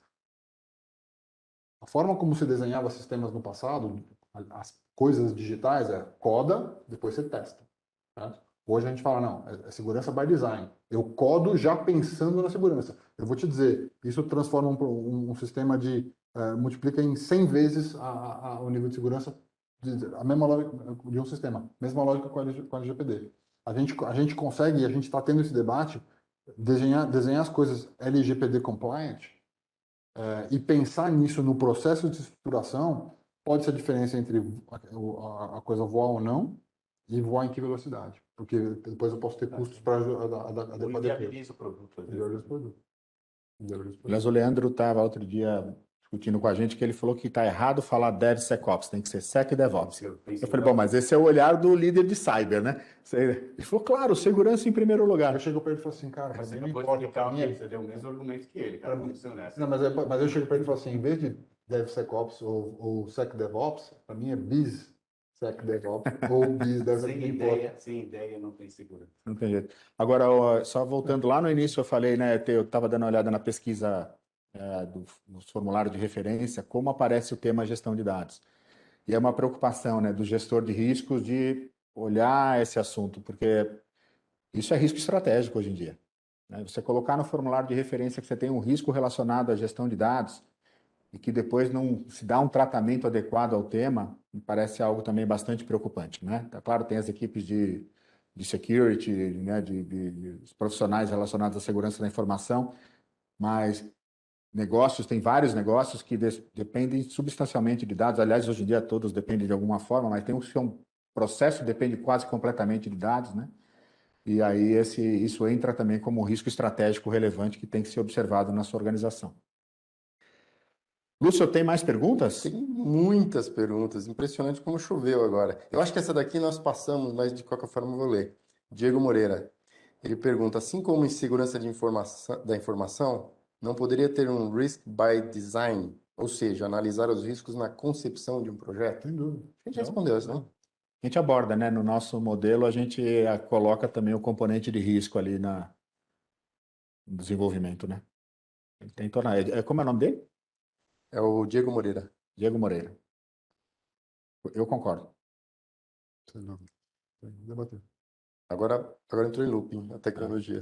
a forma como se desenhava sistemas no passado, as coisas digitais é coda, depois você testa. Certo? Hoje a gente fala, não, é segurança by design. Eu codo já pensando na segurança. Eu vou te dizer, isso transforma um sistema multiplica em 100 vezes o nível de segurança, a mesma lógica de um sistema, mesma lógica com a LGPD. A gente consegue, e a gente está tendo esse debate, desenhar as coisas LGPD compliant, e pensar nisso no processo de estruturação pode ser a diferença entre a coisa voar ou não e voar em que velocidade. Porque depois eu posso ter custos para Inviabiliza o produto. Inviabiliza o produto. Aliás, o Leandro estava outro dia discutindo com a gente que ele falou que está errado falar DevSecOps, tem que ser SecDevOps. Eu Eu falei, bom, mas esse é o olhar do líder de cyber, né? Ele falou, claro, segurança em primeiro lugar. Eu chego para ele e falo assim, cara, mas Você não acabou de importa explicar para o mim. que você deu o mesmo argumento que ele, cara, vamos ser honestos. Não, mas eu chego para ele e falo assim, em vez de DevSecOps ou SecDevOps, para mim é BizSecDevOps ou BizDevSecOps. Sem ideia não tem segurança. Não tem jeito. Agora, ó, só voltando lá no início, eu falei, né, eu estava dando uma olhada na pesquisa dos formulários de referência, como aparece o tema gestão de dados. E é uma preocupação, né, do gestor de riscos de olhar esse assunto, porque isso é risco estratégico hoje em dia, né? Você colocar no formulário de referência que você tem um risco relacionado à gestão de dados e que depois não se dá um tratamento adequado ao tema, me parece algo também bastante preocupante, né? Tá claro, tem as equipes de security, né, os profissionais relacionados à segurança da informação, mas tem vários negócios que dependem substancialmente de dados. Aliás, hoje em dia todos dependem de alguma forma, mas tem um seu processo que depende quase completamente de dados, né? E aí isso entra também como um risco estratégico relevante que tem que ser observado na sua organização. Lúcio, tem mais perguntas? Tem muitas perguntas, impressionante como choveu agora. Eu acho que essa daqui nós passamos, mas de qualquer forma eu vou ler. Diego Moreira, ele pergunta, assim como em segurança da informação, não poderia ter um risk by design, ou seja, analisar os riscos na concepção de um projeto? Sem dúvida. A gente respondeu isso, né? A gente aborda, né? No nosso modelo, a gente coloca também o componente de risco ali no desenvolvimento, né? Ele tem como é o nome dele? É o Diego Moreira. Diego Moreira. Eu concordo. Sem dúvida. Debater. Agora entrou em looping a tecnologia.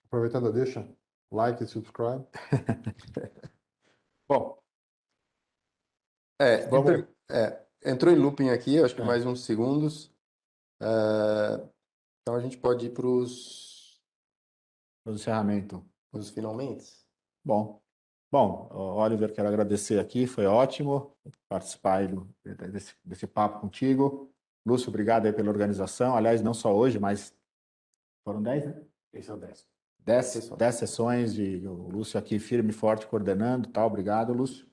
Aproveitando a deixa, like e subscribe. Bom, Vamos. Entrou em looping aqui, acho que É. mais uns segundos. Então a gente pode ir para os encerramento. finalmente. Bom, Oliver, quero agradecer aqui, foi ótimo participar aí desse papo contigo. Lúcio, obrigado aí pela organização. Aliás, não só hoje, mas foram 10, né? Esse é o 10. 10 sessões e o Lúcio aqui firme e forte coordenando, tá? Obrigado, Lúcio.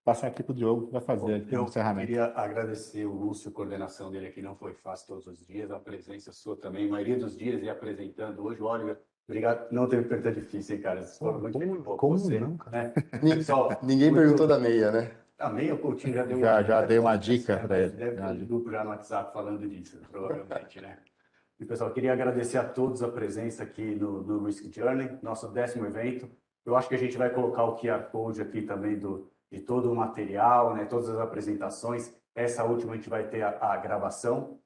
Passar aqui para o Diogo, vai fazer aqui o Eu encerramento. queria agradecer o Lúcio, a coordenação dele aqui não foi fácil todos os dias, a presença sua também, a maioria dos dias e apresentando hoje. Oliver, obrigado. Não teve pergunta difícil, hein, cara? Muito bom Como você, não, cara? né? Pessoal, Ninguém perguntou da meia, né? a meia, o Coutinho já deu Já dei uma dica para para ele. Deve ter um grupo já no WhatsApp falando disso, provavelmente, né? E, pessoal, queria agradecer a todos a presença aqui no Risk Journey, nosso 10º evento. Eu acho que a gente vai colocar o QR Code aqui também de todo o material, né? Todas as apresentações. Essa última a gente vai ter a gravação.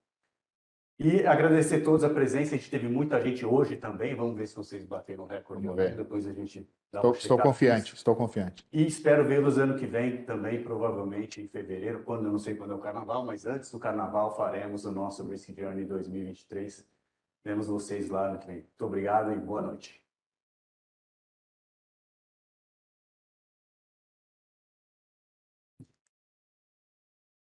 E agradecer a todos a presença. A gente teve muita gente hoje também. Vamos ver se vocês bateram o recorde. Vamos ver. Depois a gente dá uma Estou confiante, estou confiante. e espero vê-los ano que vem também, provavelmente em fevereiro, quando eu não sei quando é o carnaval, mas antes do carnaval faremos o nosso Risk Journey 2023. Vemos vocês lá ano que vem. Muito obrigado e boa noite.